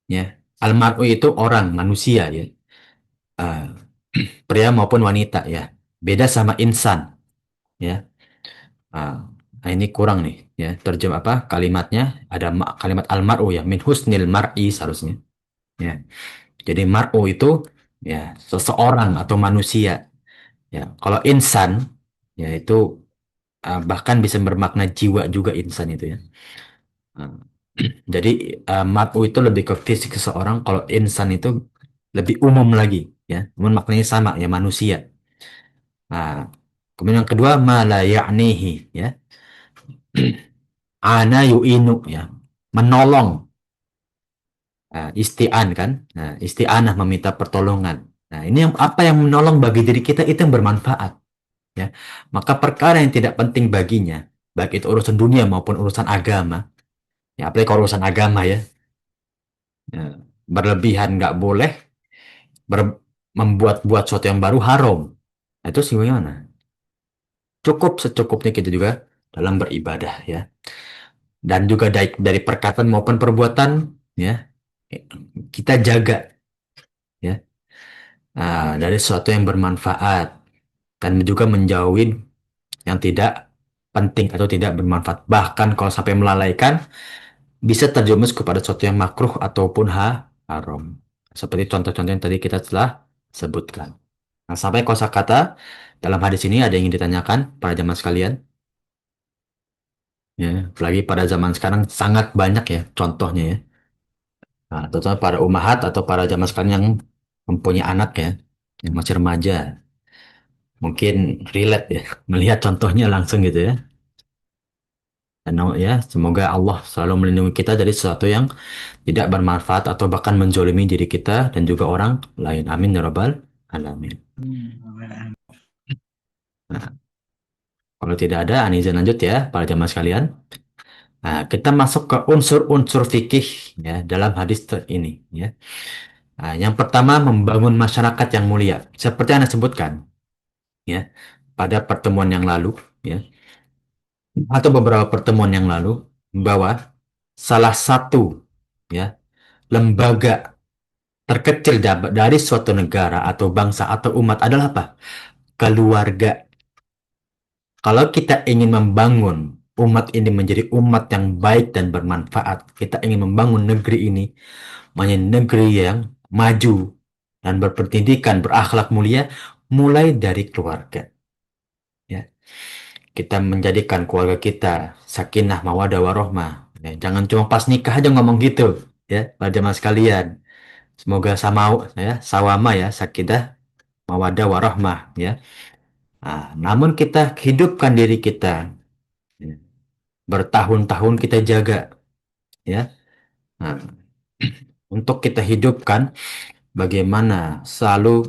ya. Almar'u itu orang manusia, ya. Ah, pria maupun wanita, ya, beda sama insan, ya. Ah, nah ini kurang nih, ya, terjem apa kalimatnya, ada kalimat almar'u, ya, min husnil mar'i seharusnya, ya. Jadi mar'u itu, ya, seseorang atau manusia, ya. Kalau insan, ya, itu bahkan bisa bermakna jiwa juga insan itu, ya. Ah, jadi mar'u itu lebih ke fisik seseorang, kalau insan itu lebih umum lagi, ya, namun maknanya sama, ya, manusia. Nah, kemudian yang kedua, ma la ya'nihi, ya. Ana yu'inu, ya. Menolong. Isti'an kan. Nah, isti'anah meminta pertolongan. Nah, ini yang apa yang menolong bagi diri kita itu yang bermanfaat, ya. Maka perkara yang tidak penting baginya, baik itu urusan dunia maupun urusan agama, ya, apalagi kalau urusan agama, ya, ya, berlebihan nggak boleh, membuat-buat sesuatu yang baru haram. Nah, itu sih gimana? Cukup secukupnya kita juga dalam beribadah, ya. Dan juga dari perkataan maupun perbuatan, ya, kita jaga, ya. Dari sesuatu yang bermanfaat dan juga menjauhi yang tidak penting atau tidak bermanfaat. Bahkan kalau sampai melalaikan, bisa terjerumus kepada sesuatu yang makruh ataupun haram. Seperti contoh-contoh yang tadi kita telah sebutkan. Nah, sampai kosakata dalam hadis ini ada yang ingin ditanyakan para jamaah sekalian. Ya, apalagi pada zaman sekarang sangat banyak, ya, contohnya, ya. Nah, terutama para umahat atau para jamaah sekalian yang mempunyai anak, ya, yang masih remaja. Mungkin relate, ya, melihat contohnya langsung gitu, ya. Dan ya, semoga Allah selalu melindungi kita dari sesuatu yang tidak bermanfaat atau bahkan menzolimi diri kita dan juga orang lain. Amin ya rabbal alamin. Nah, kalau tidak ada, Anizan lanjut, ya, para jamaah sekalian. Nah, kita masuk ke unsur-unsur fikih, ya, dalam hadis ini, ya. Nah, yang pertama, membangun masyarakat yang mulia. Seperti yang Anda sebutkan, ya, pada pertemuan yang lalu, ya, atau beberapa pertemuan yang lalu, bahwa salah satu, ya, lembaga terkecil dari suatu negara atau bangsa atau umat adalah apa? Keluarga. Kalau kita ingin membangun umat ini menjadi umat yang baik dan bermanfaat, kita ingin membangun negeri ini menjadi negeri yang maju dan berpendidikan, berakhlak mulia, mulai dari keluarga. Ya, kita menjadikan keluarga kita sakinah, mawadah, warohmah. Ya, jangan cuma pas nikah aja ngomong gitu, ya, pada jamaah sekalian. Semoga sama, ya, sawama, ya, sakinah, mawadah, warohmah, ya. Namun kita hidupkan diri kita, ya. Bertahun-tahun kita jaga, ya. Nah, untuk kita hidupkan bagaimana selalu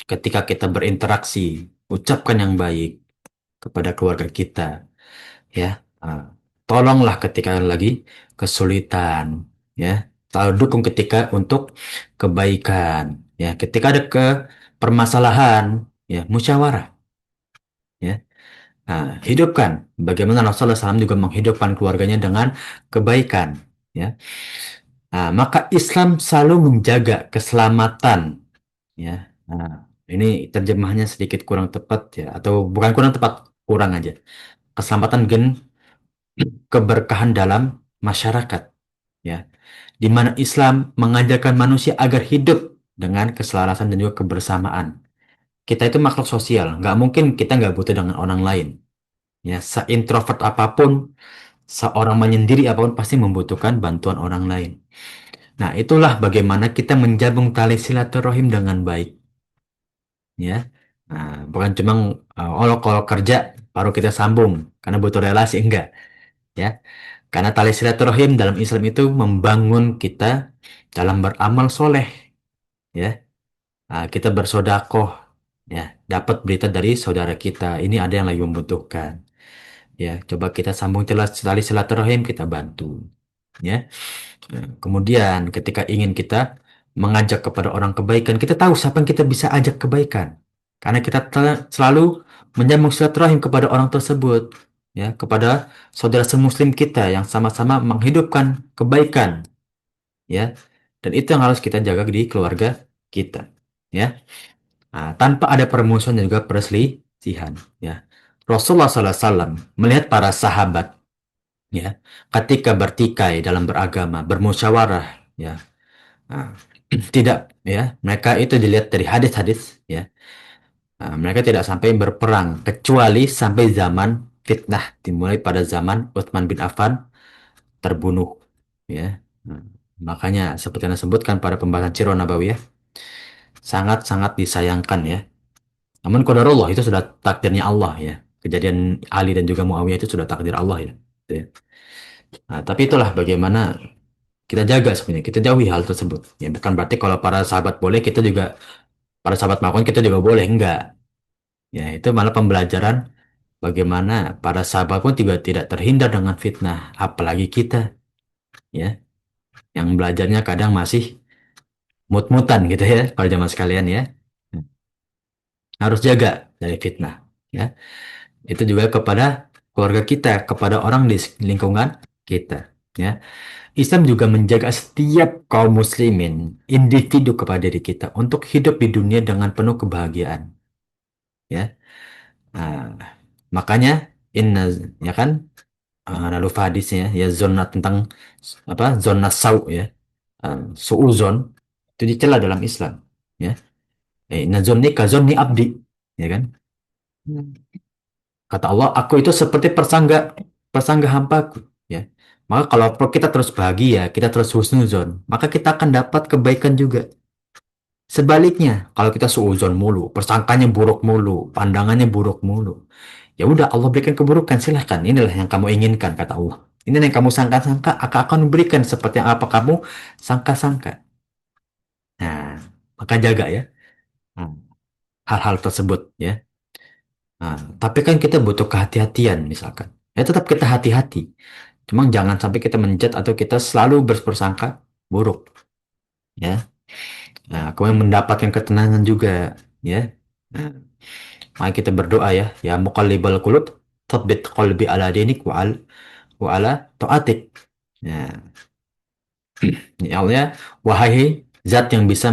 ketika kita berinteraksi, ucapkan yang baik kepada keluarga kita, ya. Ah, tolonglah ketika lagi kesulitan, ya. Selalu dukung ketika untuk kebaikan, ya. Ketika ada permasalahan, ya, musyawarah, ya. Hidupkan bagaimana Rasulullah SAW juga menghidupkan keluarganya dengan kebaikan, ya. Maka Islam selalu menjaga keselamatan, ya. Ini terjemahnya sedikit kurang tepat, ya, atau bukan kurang tepat, kurang aja. Keselamatan gen keberkahan dalam masyarakat, ya, di mana Islam mengajarkan manusia agar hidup dengan keselarasan dan juga kebersamaan. kita itu makhluk sosial. Nggak mungkin kita nggak butuh dengan orang lain. Ya, seintrovert apapun, seorang menyendiri apapun pasti membutuhkan bantuan orang lain. Nah, itulah bagaimana kita menjabung tali silaturahim dengan baik. Ya, nah, bukan cuma oh kalau kerja baru kita sambung karena butuh relasi enggak. Ya, karena tali silaturahim dalam Islam itu membangun kita dalam beramal soleh. Ya, kita bersodakoh. Ya, dapat berita dari saudara kita. Ini ada yang lagi membutuhkan. Ya, coba kita sambung tali silaturahim, kita bantu. Ya, kemudian ketika ingin kita mengajak kepada orang kebaikan, kita tahu siapa yang kita bisa ajak kebaikan. Karena kita selalu menyambung silaturahim kepada orang tersebut, ya, kepada saudara semuslim kita yang sama-sama menghidupkan kebaikan, ya. Dan itu yang harus kita jaga di keluarga kita, ya. Nah, tanpa ada permusuhan dan juga perselisihan, ya. Rasulullah SAW melihat para sahabat, ya, ketika bertikai dalam beragama, bermusyawarah, ya. Nah, tidak, ya, mereka itu dilihat dari hadis-hadis, ya. Nah, mereka tidak sampai berperang kecuali sampai zaman fitnah dimulai pada zaman Utsman bin Affan terbunuh, ya. Nah, makanya seperti yang disebutkan pada pembahasan Sirah Nabawiyah, sangat-sangat disayangkan, ya. Namun qadarullah itu sudah takdirnya Allah, ya. Kejadian Ali dan juga Muawiyah itu sudah takdir Allah, ya. Gitu ya. Nah, tapi itulah bagaimana kita jaga sebenarnya, kita jauhi hal tersebut. Ya, bukan berarti kalau para sahabat boleh, kita juga, para sahabat melakukan, kita juga boleh. Enggak. Ya, itu malah pembelajaran bagaimana para sahabat pun juga tidak terhindar dengan fitnah. Apalagi kita, ya, yang belajarnya kadang masih mut-mutan gitu ya, kalau zaman sekalian ya. Harus jaga dari fitnah. Ya, itu juga kepada keluarga kita, kepada orang di lingkungan kita. Ya, Islam juga menjaga setiap kaum muslimin, individu kepada diri kita untuk hidup di dunia dengan penuh kebahagiaan. Ya, nah, makanya inna, ya kan, lalu hadisnya ya zona tentang apa zona sau, ya, suuzon itu dicela dalam Islam. Ya, inna zonni ka zonni abdi, ya kan. Hmm. Kata Allah, aku itu seperti persangga persangga hampaku. Ya, maka kalau kita terus bahagia, kita terus husnuzon, maka kita akan dapat kebaikan juga. Sebaliknya, kalau kita suuzon mulu, persangkanya buruk mulu, pandangannya buruk mulu, ya udah Allah berikan keburukan, silahkan. Inilah yang kamu inginkan, kata Allah. Ini yang kamu sangka-sangka, akan memberikan seperti yang apa kamu sangka-sangka. Nah, maka jaga, ya, hmm, hal-hal tersebut, ya. Nah, tapi kan kita butuh kehati-hatian misalkan. Ya tetap kita hati-hati. Cuma jangan sampai kita menjat atau kita selalu berprasangka buruk, ya. Nah, kemudian mendapatkan ketenangan juga, ya. Nah, mari kita berdoa, ya, ya muqallibal qulub, tsabbit qalbi ala dinik wa ala taatik. Nah, ya Allah, ya, wahai zat yang bisa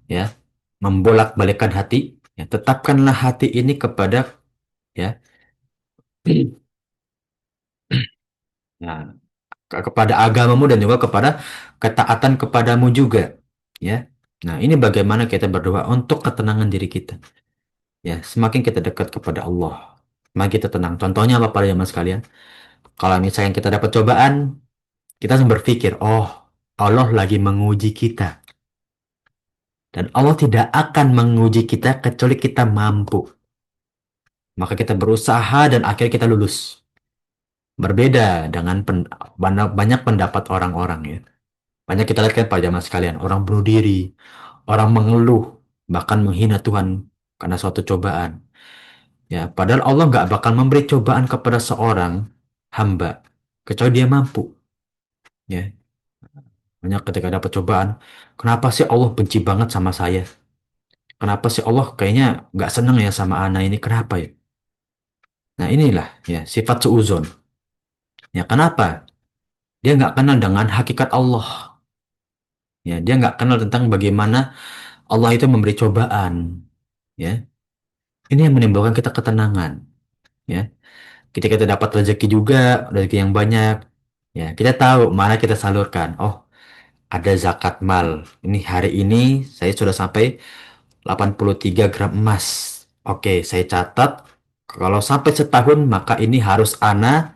ya, membolak-balikkan hati, ya, tetapkanlah hati ini kepada, ya, nah, kepada agamamu dan juga kepada ketaatan kepadamu juga, ya. Nah, ini bagaimana kita berdoa untuk ketenangan diri kita. Ya, semakin kita dekat kepada Allah, semakin kita tenang. Contohnya apa pada zaman sekalian? Kalau misalnya kita dapat cobaan, kita harus berpikir, oh, Allah lagi menguji kita. Dan Allah tidak akan menguji kita kecuali kita mampu. Maka kita berusaha dan akhirnya kita lulus. Berbeda dengan banyak pendapat orang-orang, ya. Banyak kita lihat kan pada zaman sekalian, orang bunuh diri, orang mengeluh, bahkan menghina Tuhan karena suatu cobaan. Ya, padahal Allah nggak bakal memberi cobaan kepada seorang hamba kecuali dia mampu. Ya, banyak ketika dapat cobaan, kenapa sih Allah benci banget sama saya? Kenapa sih Allah kayaknya nggak seneng ya sama anak ini? Kenapa ya? Nah, inilah, ya, sifat suuzon. Ya, kenapa? Dia nggak kenal dengan hakikat Allah. Ya, dia nggak kenal tentang bagaimana Allah itu memberi cobaan. Ya, ini yang menimbulkan kita ketenangan. Ya, ketika kita dapat rezeki juga, rezeki yang banyak, ya, kita tahu mana kita salurkan. Oh, ada zakat mal. Ini hari ini saya sudah sampai 83 gram emas. Oke, saya catat. Kalau sampai setahun, maka ini harus Ana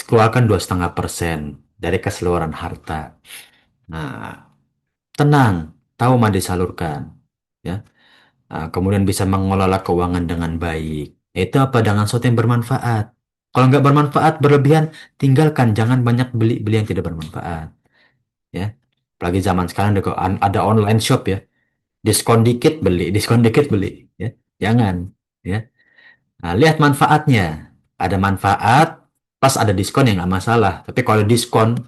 keluarkan 2,5% dari keseluruhan harta. Nah, tenang, tahu mana disalurkan. Ya. Nah, kemudian bisa mengelola keuangan dengan baik. Itu apa? Dengan sesuatu yang bermanfaat. Kalau nggak bermanfaat, berlebihan, tinggalkan. Jangan banyak beli-beli yang tidak bermanfaat. Ya. Apalagi zaman sekarang ada online shop ya. Diskon dikit beli, diskon dikit beli. Ya. Jangan. Ya. Nah, lihat manfaatnya. Ada manfaat, pas ada diskon yang nggak masalah. Tapi kalau diskon,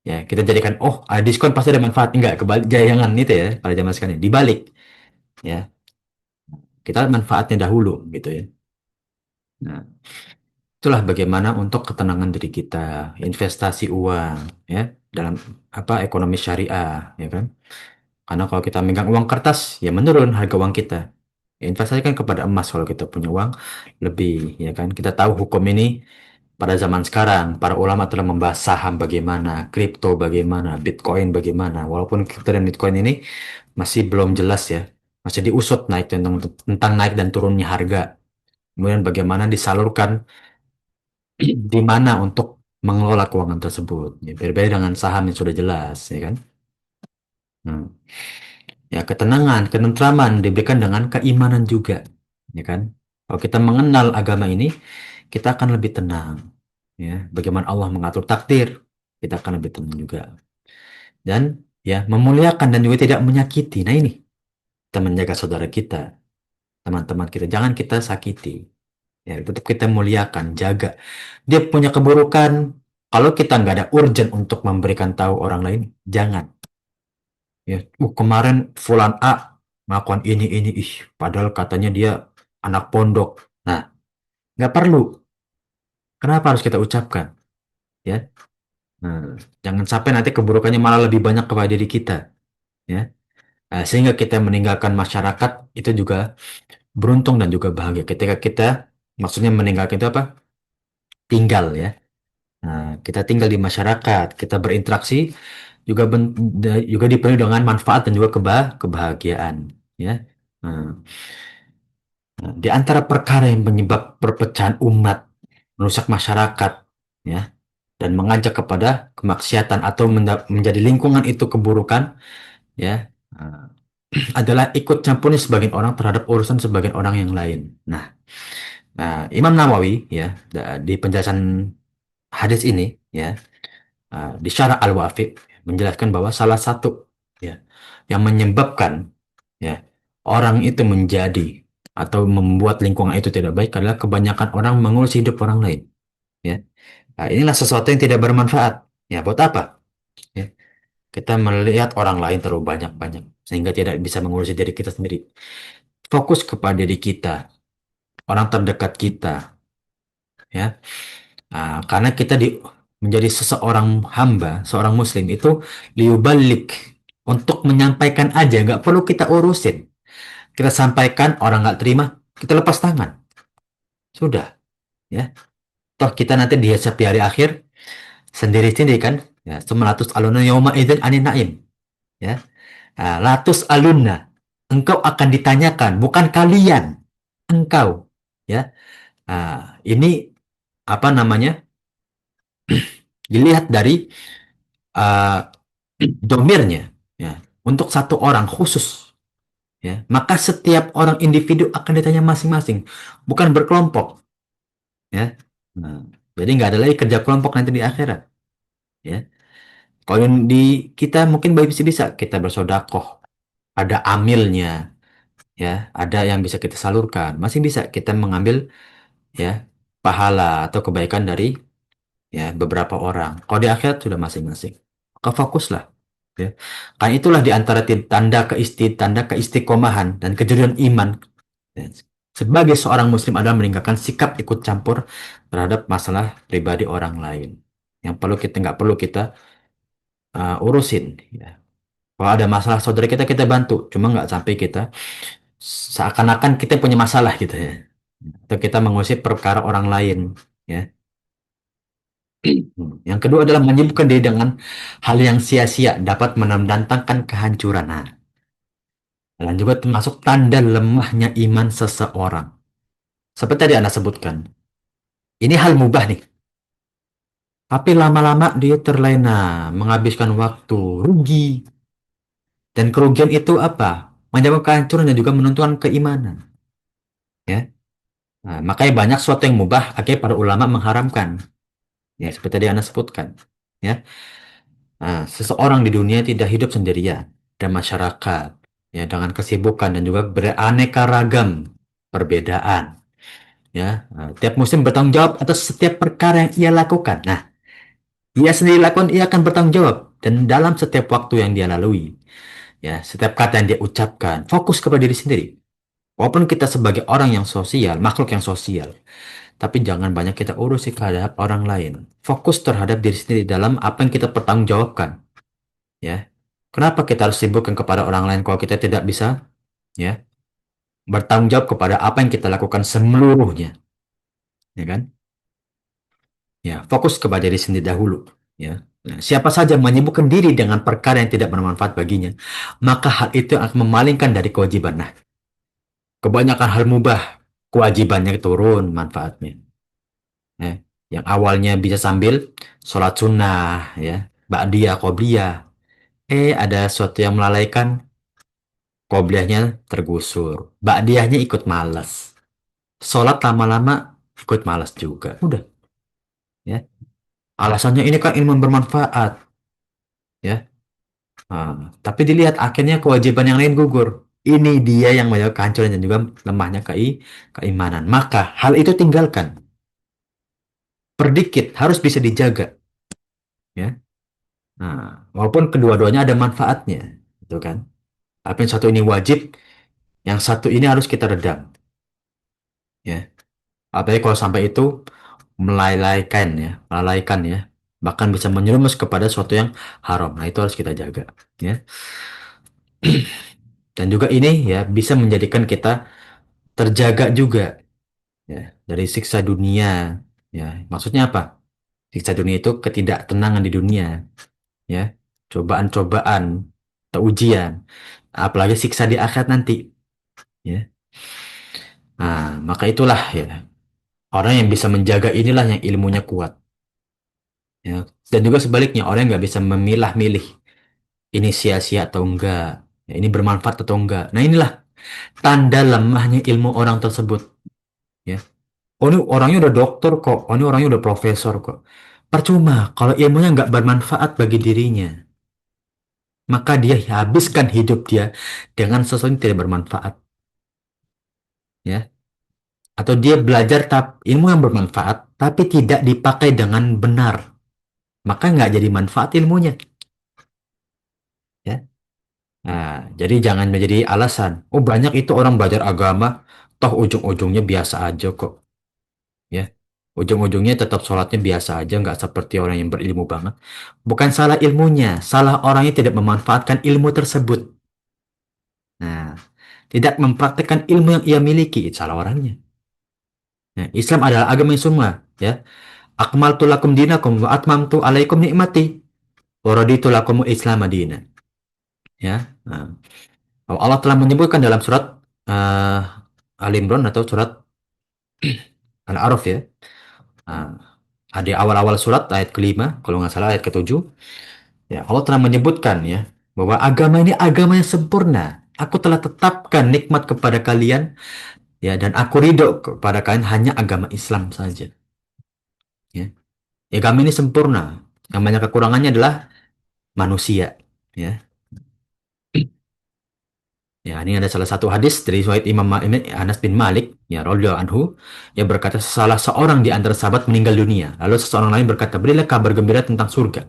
ya kita jadikan, oh ada diskon pasti ada manfaat. Enggak, kebalik. Jangan itu ya, pada zaman sekarang. Dibalik. Ya. Kita lihat manfaatnya dahulu gitu ya. Nah, itulah bagaimana untuk ketenangan diri kita, investasi uang, ya, dalam apa ekonomi syariah, ya kan? Karena kalau kita megang uang kertas, ya menurun harga uang kita. Ya, investasikan kepada emas kalau kita punya uang lebih, ya kan? Kita tahu hukum ini pada zaman sekarang, para ulama telah membahas saham bagaimana, kripto bagaimana, Bitcoin bagaimana. Walaupun kripto dan Bitcoin ini masih belum jelas ya, masih diusut naik tentang naik dan turunnya harga. Kemudian bagaimana disalurkan di mana untuk mengelola keuangan tersebut. Ya, berbeda dengan saham yang sudah jelas, ya kan? Hmm. Ya, ketenangan, ketentraman diberikan dengan keimanan juga, ya kan? Kalau kita mengenal agama ini, kita akan lebih tenang, ya. Bagaimana Allah mengatur takdir, kita akan lebih tenang juga. Dan ya, memuliakan dan juga tidak menyakiti. Nah ini, kita menjaga saudara kita, teman-teman kita. Jangan kita sakiti. Ya, tetap kita muliakan, jaga. Dia punya keburukan. Kalau kita nggak ada urgent untuk memberikan tahu orang lain, jangan. Ya, kemarin Fulan A melakukan ini, ih, padahal katanya dia anak pondok. Nah, nggak perlu. Kenapa harus kita ucapkan? Ya, nah, jangan sampai nanti keburukannya malah lebih banyak kepada diri kita. Ya, nah, sehingga kita meninggalkan masyarakat itu juga beruntung dan juga bahagia. Ketika kita, maksudnya meninggalkan itu apa? Tinggal ya. Nah, kita tinggal di masyarakat, kita berinteraksi juga juga dipenuhi dengan manfaat dan juga kebahagiaan, ya. Nah, di antara perkara yang menyebab perpecahan umat, merusak masyarakat, ya, dan mengajak kepada kemaksiatan atau menjadi lingkungan itu keburukan, ya, adalah ikut campurnya sebagian orang terhadap urusan sebagian orang yang lain. Nah, Imam Nawawi, ya, di penjelasan hadis ini, ya, di Syarah Al-Wafi menjelaskan bahwa salah satu ya yang menyebabkan ya orang itu menjadi atau membuat lingkungan itu tidak baik adalah kebanyakan orang mengurus hidup orang lain ya. Nah, inilah sesuatu yang tidak bermanfaat. Ya, buat apa? Ya, kita melihat orang lain terlalu banyak-banyak sehingga tidak bisa mengurusi diri kita sendiri. Fokus kepada diri kita, orang terdekat kita, ya. Karena kita menjadi seseorang hamba, seorang muslim itu liubalik untuk menyampaikan aja, nggak perlu kita urusin. Kita sampaikan, orang nggak terima, kita lepas tangan. Sudah, ya. Toh kita nanti di hisab di hari akhir sendiri-sendiri kan, ya. Sumalatus aluna yauma idzin anin naim, ya. Latus alunna, engkau akan ditanyakan, bukan kalian, engkau, ya. Ini apa namanya? Dilihat dari uh, domirnya ya untuk satu orang khusus ya maka setiap orang individu akan ditanya masing-masing bukan berkelompok ya. Nah, jadi nggak ada lagi kerja kelompok nanti di akhirat ya. Kalau yang di kita mungkin bisa kita bersodakoh, ada amilnya ya, ada yang bisa kita salurkan, masih bisa kita mengambil ya pahala atau kebaikan dari ya beberapa orang. Kalau di akhirat sudah masing-masing. Maka fokuslah. Ya. Karena itulah di antara tanda keistiqomahan dan kejujuran iman ya, sebagai seorang muslim adalah meninggalkan sikap ikut campur terhadap masalah pribadi orang lain. Yang perlu kita nggak perlu kita urusin. Ya. Kalau ada masalah saudara kita kita bantu, cuma nggak sampai kita seakan-akan kita punya masalah gitu ya. Atau kita mengusip perkara orang lain. Ya. Yang kedua adalah menyibukkan diri dengan hal yang sia-sia dapat mendatangkan kehancuran. Nah, Dan juga termasuk tanda lemahnya iman seseorang. Seperti tadi Anda sebutkan. Ini hal mubah nih. Tapi lama-lama dia terlena, menghabiskan waktu, rugi. Dan kerugian itu apa? Menyebabkan kehancuran dan juga menentukan keimanan. Ya. Nah, makanya banyak sesuatu yang mubah, akhirnya para ulama mengharamkan. Ya, seperti tadi Anda sebutkan. Ya. Nah, seseorang di dunia tidak hidup sendirian. Dan masyarakat. Ya, dengan kesibukan dan juga beraneka ragam perbedaan. Ya, nah, tiap muslim bertanggung jawab atas setiap perkara yang ia lakukan. Nah, ia sendiri lakukan, ia akan bertanggung jawab. Dan dalam setiap waktu yang dia lalui. Ya, setiap kata yang dia ucapkan, fokus kepada diri sendiri. Walaupun kita sebagai orang yang sosial, makhluk yang sosial, tapi jangan banyak kita urusi terhadap orang lain. Fokus terhadap diri sendiri dalam apa yang kita pertanggungjawabkan. Ya, kenapa kita harus sibukkan kepada orang lain kalau kita tidak bisa, ya, bertanggung jawab kepada apa yang kita lakukan seluruhnya, ya kan? Ya, fokus kepada diri sendiri dahulu. Ya, nah, siapa saja menyibukkan diri dengan perkara yang tidak bermanfaat baginya, maka hal itu akan memalingkan dari kewajiban. Nah, kebanyakan hal mubah, kewajibannya turun manfaatnya. Ya. Yang awalnya bisa sambil sholat sunnah, ya, ba'diyah, qobliyah. Ada sesuatu yang melalaikan, qobliyahnya tergusur. Ba'diyahnya ikut malas. Sholat lama-lama ikut malas juga. Udah, ya. Alasannya ini kan ilmu bermanfaat, ya. Tapi dilihat akhirnya kewajiban yang lain gugur. Ini dia yang menyebabkan kehancuran dan juga lemahnya keimanan. Maka hal itu tinggalkan. Perdikit harus bisa dijaga, ya. Nah, walaupun kedua-duanya ada manfaatnya, gitu kan. Tapi yang satu ini wajib, yang satu ini harus kita redam, ya. Apalagi kalau sampai itu melalaikan ya, bahkan bisa menyerumus kepada sesuatu yang haram. Nah, itu harus kita jaga, ya. Dan juga ini ya bisa menjadikan kita terjaga juga, ya, dari siksa dunia, ya. Maksudnya apa? Siksa dunia itu ketidaktenangan di dunia, ya. Cobaan-cobaan atau ujian, apalagi siksa di akhirat nanti, ya. Nah, maka itulah ya orang yang bisa menjaga inilah yang ilmunya kuat, ya. Dan juga sebaliknya orang yang nggak bisa memilah-milih ini sia-sia atau enggak, ya, ini bermanfaat atau enggak. Nah, inilah tanda lemahnya ilmu orang tersebut, ya. Oh, ini orangnya udah dokter kok, oh, ini orangnya udah profesor kok. Percuma kalau ilmunya nggak bermanfaat bagi dirinya, maka dia habiskan hidup dia dengan sesuatu yang tidak bermanfaat, ya. Atau dia belajar ilmu yang bermanfaat tapi tidak dipakai dengan benar, maka nggak jadi manfaat ilmunya, ya. Nah, jadi jangan menjadi alasan. Oh, banyak itu orang belajar agama, toh ujung-ujungnya biasa aja kok, ya. Ujung-ujungnya tetap sholatnya biasa aja, nggak seperti orang yang berilmu banget. Bukan salah ilmunya, salah orangnya tidak memanfaatkan ilmu tersebut. Nah, tidak mempraktikkan ilmu yang ia miliki, itu salah orangnya. Nah, Islam adalah agama yang semua, ya. Akmaltu lakum dinakum wa atmamtu alaikum nikmati wa raditu lakum Islam madina. Ya. Nah, Allah telah menyebutkan dalam surat uh, Al Imran atau surat Al-A'raf, ya. Nah, di awal-awal surat ayat kelima, kalau nggak salah ayat ketujuh, ya Allah telah menyebutkan ya bahwa agama ini agama yang sempurna. Aku telah tetapkan nikmat kepada kalian, ya, dan aku ridho kepada kalian hanya agama Islam saja. Ya, agama ini sempurna. Yang banyak kekurangannya adalah manusia. Ya, ya, ini ada salah satu hadis dari riwayat Imam Anas bin Malik, ya, radhiyallahu anhu, yang berkata salah seorang di antara sahabat meninggal dunia. Lalu seseorang lain berkata, berilah kabar gembira tentang surga.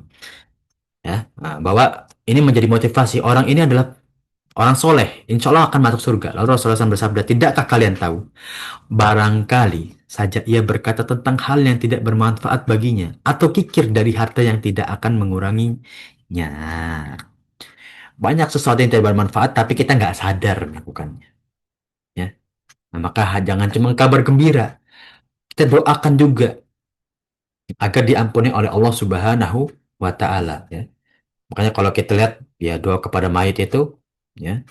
Ya, nah, bahwa ini menjadi motivasi orang ini adalah orang soleh, insya Allah akan masuk surga. Lalu Rasulullah SAW bersabda, tidakkah kalian tahu? Barangkali saja ia berkata tentang hal yang tidak bermanfaat baginya, atau kikir dari harta yang tidak akan menguranginya. Banyak sesuatu yang tidak bermanfaat, tapi kita nggak sadar melakukannya. Ya. Nah, maka jangan cuma kabar gembira. Kita doakan juga agar diampuni oleh Allah Subhanahu wa Ta'ala. Ya. Makanya kalau kita lihat ya doa kepada mayit itu, ya,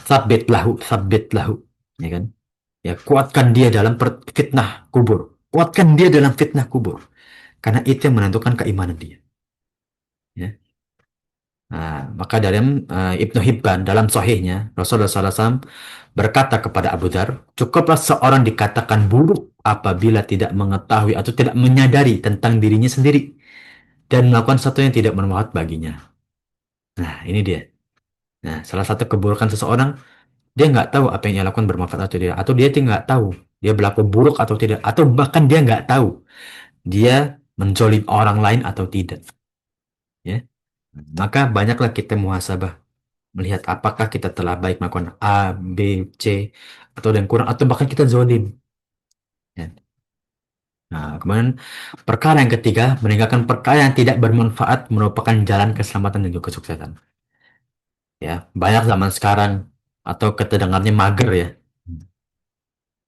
sabit lahu, ya kan? Ya, kuatkan dia dalam fitnah kubur. Kuatkan dia dalam fitnah kubur. Karena itu yang menentukan keimanan dia. Ya. Maka dari Ibnu Hibban dalam sahihnya, Rasulullah SAW berkata kepada Abu Dhar, cukuplah seorang dikatakan buruk apabila tidak mengetahui atau tidak menyadari tentang dirinya sendiri dan melakukan sesuatu yang tidak bermanfaat baginya. Nah, ini dia. Nah, salah satu keburukan seseorang, dia nggak tahu apa yang dia lakukan bermanfaat atau tidak, atau dia nggak tahu dia berlaku buruk atau tidak, atau bahkan dia nggak tahu dia menzolim orang lain atau tidak. Ya, maka banyaklah kita muhasabah melihat apakah kita telah baik melakukan A, B, C, atau yang kurang, atau bahkan kita zolim. Ya. Nah, kemudian perkara yang ketiga, meninggalkan perkara yang tidak bermanfaat merupakan jalan keselamatan dan juga kesuksesan. Ya, banyak zaman sekarang atau kita dengarnya mager ya,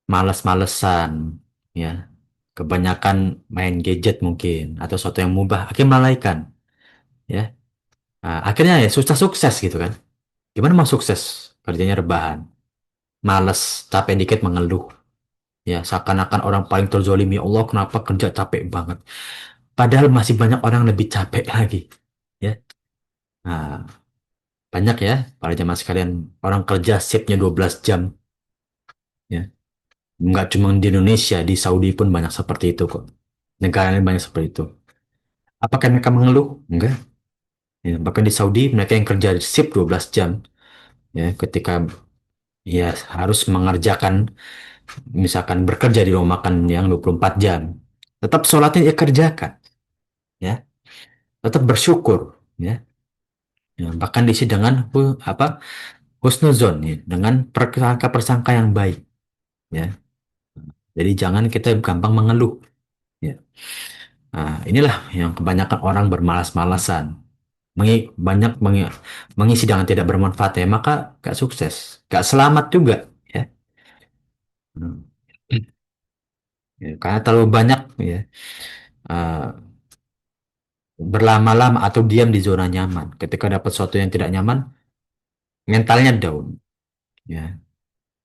males-malesan, ya, kebanyakan main gadget mungkin atau sesuatu yang mubah, akhirnya melalaikan, ya. Akhirnya ya susah sukses gitu kan. Gimana mau sukses? Kerjanya rebahan, males, capek dikit mengeluh. Ya, seakan-akan orang paling terzolimi. Ya Allah, kenapa kerja capek banget? Padahal masih banyak orang lebih capek lagi. Ya, nah, banyak ya para jamaah sekalian. Orang kerja shiftnya 12 jam. Ya, nggak cuma di Indonesia, di Saudi pun banyak seperti itu kok. Negara lain banyak seperti itu. Apakah mereka mengeluh? Enggak. Ya, bahkan di Saudi mereka yang kerja shift 12 jam. Ya, ketika ya harus mengerjakan, misalkan bekerja di rumah makan yang 24 jam. Tetap sholatnya dia kerjakan. Ya, tetap bersyukur. Ya. Ya, bahkan diisi dengan husnuzon ya, dengan persangka-persangka yang baik ya. Jadi jangan kita gampang mengeluh ya. Inilah yang kebanyakan orang bermalas-malasan, banyak mengisi dengan tidak bermanfaat ya, maka gak sukses, gak selamat juga ya. Hmm. Ya, karena terlalu banyak ya, uh, berlama-lama atau diam di zona nyaman. Ketika dapat sesuatu yang tidak nyaman, mentalnya down ya.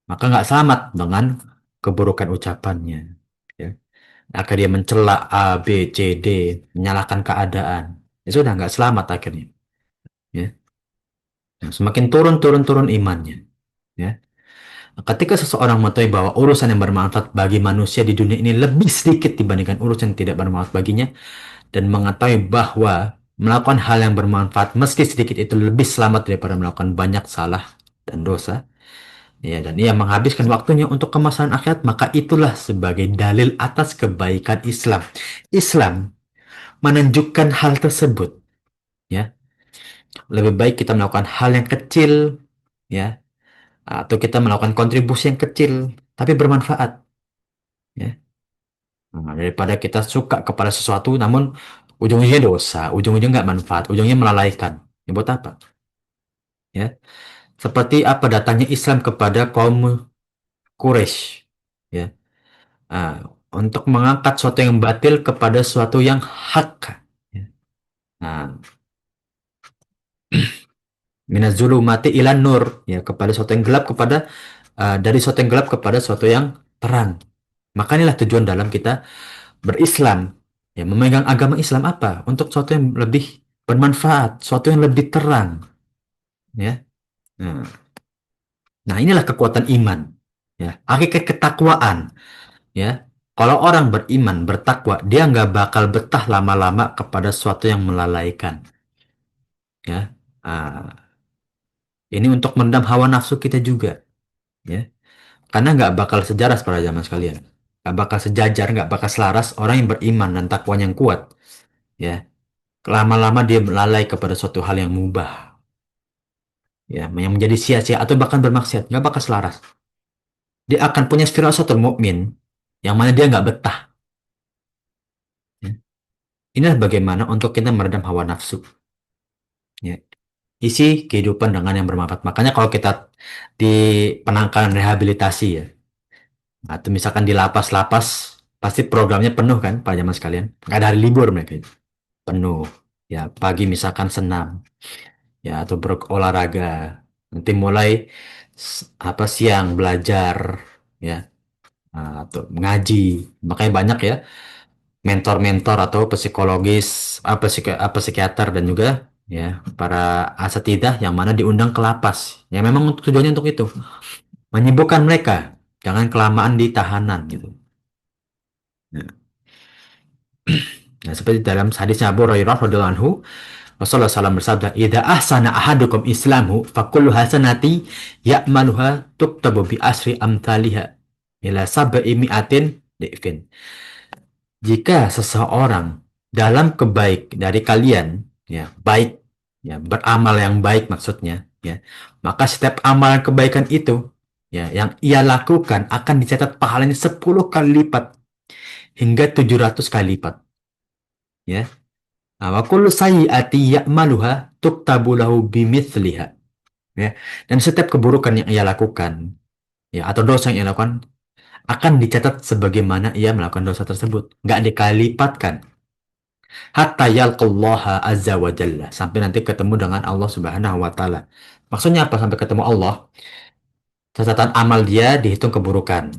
Maka nggak selamat dengan keburukan ucapannya. Ya. Akhirnya dia mencela A, B, C, D, menyalahkan keadaan. Ya sudah nggak selamat akhirnya. Ya. Nah, semakin turun imannya. Ya. Ketika seseorang mengetahui bahwa urusan yang bermanfaat bagi manusia di dunia ini lebih sedikit dibandingkan urusan yang tidak bermanfaat baginya, dan mengetahui bahwa melakukan hal yang bermanfaat meski sedikit itu lebih selamat daripada melakukan banyak salah dan dosa, ya, dan ia menghabiskan waktunya untuk kemaslahatan akhirat, maka itulah sebagai dalil atas kebaikan Islam. Islam menunjukkan hal tersebut, ya. Lebih baik kita melakukan hal yang kecil, ya, atau kita melakukan kontribusi yang kecil tapi bermanfaat, ya. Daripada kita suka kepada sesuatu namun ujung-ujungnya dosa, ujung-ujungnya nggak manfaat, ujungnya melalaikan. Ya, buat apa? Ya, seperti apa datangnya Islam kepada kaum Quraisy, ya. Ah, untuk mengangkat sesuatu yang batil kepada sesuatu yang hak. Ya. Nah, minaz-zulumati ilan nur, ya, kepada sesuatu yang gelap kepada dari sesuatu yang gelap kepada sesuatu yang terang. Maka inilah tujuan dalam kita berislam. Ya, memegang agama Islam apa? Untuk sesuatu yang lebih bermanfaat, sesuatu yang lebih terang, ya. Nah, nah, inilah kekuatan iman, ya. Hakikat ketakwaan, ya. Kalau orang beriman, bertakwa, dia nggak bakal betah lama-lama kepada sesuatu yang melalaikan. Ya. Ini untuk mendam hawa nafsu kita juga. Ya. Karena nggak bakal sejaras pada zaman sekalian. Nggak bakal sejajar, nggak bakal selaras orang yang beriman dan takwanya yang kuat. Ya. Lama-lama dia lalai kepada suatu hal yang mubah. Ya. Yang menjadi sia-sia atau bahkan bermaksiat. Nggak bakal selaras. Dia akan punya firasatun mukmin yang mana dia nggak betah. Ya. Inilah bagaimana untuk kita meredam hawa nafsu. Ya. Isi kehidupan dengan yang bermanfaat. Makanya kalau kita di penangkalan rehabilitasi ya, atau misalkan di lapas-lapas, pasti programnya penuh kan Pak Jamal sekalian. Nggak ada hari libur mereka itu. Penuh. Ya, pagi misalkan senam, ya, atau berolahraga. Nanti mulai apa siang belajar ya, atau ngaji. Makanya banyak ya mentor-mentor atau psikologis, psikiater dan juga ya para asatidah yang mana diundang ke lapas. Ya memang tujuannya untuk itu, menyibukkan mereka, jangan kelamaan di tahanan gitu. Nah, nah, seperti dalam hadisnya Abu Hurairah radhiyallahu anhu, Rasulullah SAW bersabda, "Idza ahsana ahadukum islamu fakullu hasanati ya'maluha tuktabu bi asri amthaliha ila sab'i mi'atin di'fin." Jika seseorang dalam kebaik dari kalian, ya, baik, ya, beramal yang baik maksudnya, ya, maka setiap amalan kebaikan itu, ya, yang ia lakukan akan dicatat pahalanya 10 kali lipat hingga 700 kali lipat, ya. Nah, wa kullu sayyi'ati ya'maluha tuktabu lahu bimithliha, ya. Dan setiap keburukan yang ia lakukan, ya, atau dosa yang ia lakukan akan dicatat sebagaimana ia melakukan dosa tersebut, nggak dikali lipatkan. Hatta yalqallaha azza wa jalla, sampai nanti ketemu dengan Allah Subhanahu wa taala. Maksudnya apa sampai ketemu Allah? Catatan amal dia dihitung keburukan.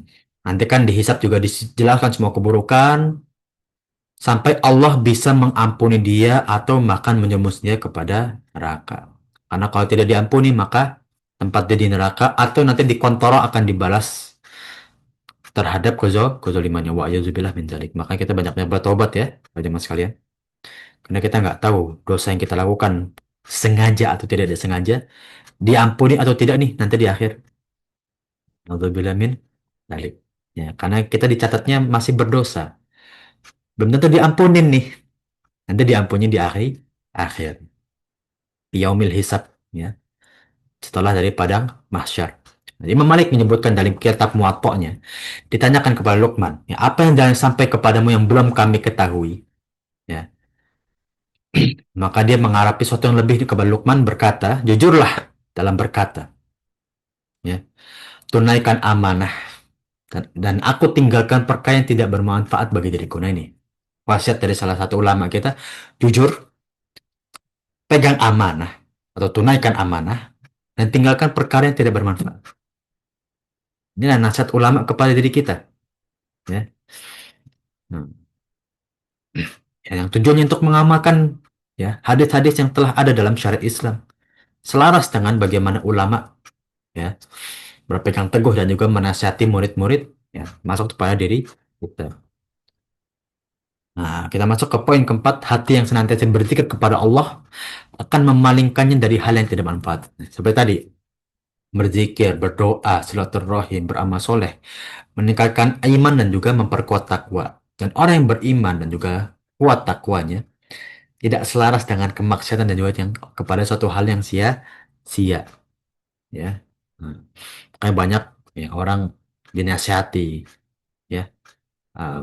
Nanti kan dihisap juga dijelaskan semua keburukan sampai Allah bisa mengampuni dia atau bahkan menjemus dia kepada neraka. Karena kalau tidak diampuni maka tempat dia di neraka atau nanti di kontoro akan dibalas terhadap kezalimannya. Wa a'udzubillah min dzalik. Makanya kita banyak-banyak bertobat ya, teman sekalian. Karena kita nggak tahu dosa yang kita lakukan sengaja atau tidak disengaja, diampuni atau tidak nih nanti di akhir. Alhamdulillah min dzalik. Ya, karena kita dicatatnya masih berdosa. Belum tentu diampunin nih. Nanti diampuni di akhir. Yaumil hisab. Ya, setelah dari padang mahsyar. Jadi Imam Malik menyebutkan dalam kitab Muwatta'nya, ditanyakan kepada Luqman, ya, apa yang jangan sampai kepadamu yang belum kami ketahui? Ya, maka dia mengharapi sesuatu yang lebih kepada Luqman berkata, jujurlah dalam berkata, ya, tunaikan amanah dan aku tinggalkan perkara yang tidak bermanfaat bagi diriku. Nah ini wasiat dari salah satu ulama kita, jujur, pegang amanah atau tunaikan amanah dan tinggalkan perkara yang tidak bermanfaat. Ini nasihat ulama kepada diri kita, ya. Hmm. Ya, yang tujuannya untuk mengamalkan ya hadis-hadis yang telah ada dalam syariat Islam, selaras dengan bagaimana ulama ya berpegang teguh dan juga menasihati murid-murid ya masuk kepada diri kita. Nah, kita masuk ke poin keempat, hati yang senantiasa berzikir kepada Allah akan memalingkannya dari hal yang tidak bermanfaat. Seperti tadi, berzikir, berdoa, silaturahim, beramal soleh, meningkatkan iman dan juga memperkuat takwa. Dan orang yang beriman dan juga kuat takwanya tidak selaras dengan kemaksiatan dan juga yang kepada suatu hal yang sia-sia. Ya, kayak banyak ya, orang dinasihati, ya,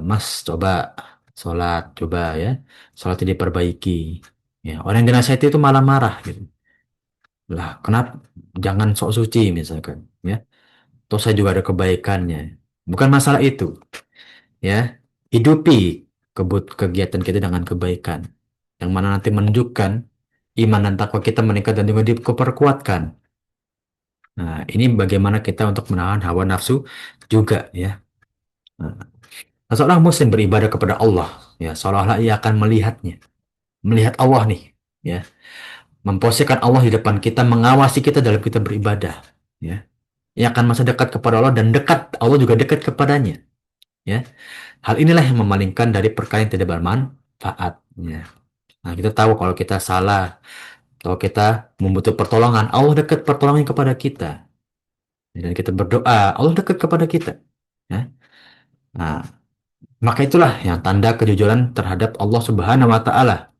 Mas coba sholat, coba ya, sholatnya diperbaiki. Ya, orang yang dinasihati itu malah marah gitu. Lah, kenapa? Jangan sok suci misalkan, ya. Toh saya juga ada kebaikannya. Bukan masalah itu, ya. Hidupi kegiatan kita dengan kebaikan, yang mana nanti menunjukkan iman dan takwa kita meningkat dan juga diperkuatkan. Nah, ini bagaimana kita untuk menahan hawa nafsu juga, ya. Nah, seorang muslim beribadah kepada Allah, ya, seolah-olah ia akan melihatnya, melihat Allah nih, ya, memposisikan Allah di depan kita, mengawasi kita dalam kita beribadah, ya. Ia akan masa dekat kepada Allah dan dekat Allah juga dekat kepadanya, ya. Hal inilah yang memalingkan dari perkara yang tidak bermanfaat, ya. Nah, kita tahu kalau kita salah, kalau kita membutuhkan pertolongan, Allah dekat pertolongan kepada kita. Dan kita berdoa, Allah dekat kepada kita, ya. Nah, maka itulah yang tanda kejujuran terhadap Allah Subhanahu wa taala,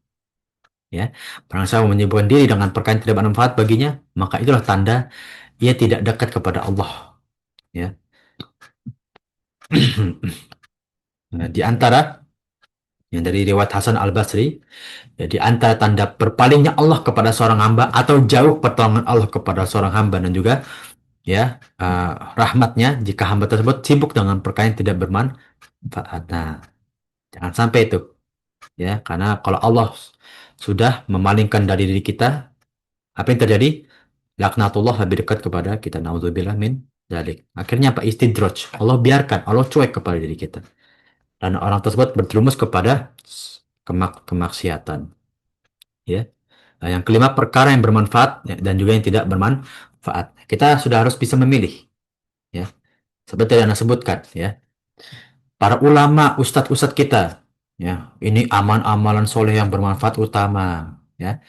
ya. Barang siapa menyibukkan diri dengan perkara yang tidak bermanfaat baginya, maka itulah tanda ia tidak dekat kepada Allah, ya. Nah, di antara yang dari riwayat Hasan Al-Basri, ya, di antara tanda berpalingnya Allah kepada seorang hamba atau jauh pertolongan Allah kepada seorang hamba dan juga ya rahmatnya jika hamba tersebut sibuk dengan perkara yang tidak bermanfaat. Nah, jangan sampai itu, ya, karena kalau Allah sudah memalingkan dari diri kita, apa yang terjadi? Laknatullah lebih dekat kepada kita. Naudzubillah min dzalik. Akhirnya apa? Istidraj. Allah biarkan, Allah cuek kepada diri kita. Dan orang tersebut berjerumus kepada kemaksiatan. Ya. Nah, yang kelima, perkara yang bermanfaat ya, dan juga yang tidak bermanfaat. Kita sudah harus bisa memilih. Ya. Seperti yang Anda sebutkan. Ya. Para ulama, ustadz-ustadz kita. Ya. Ini amalan soleh yang bermanfaat utama. Ya.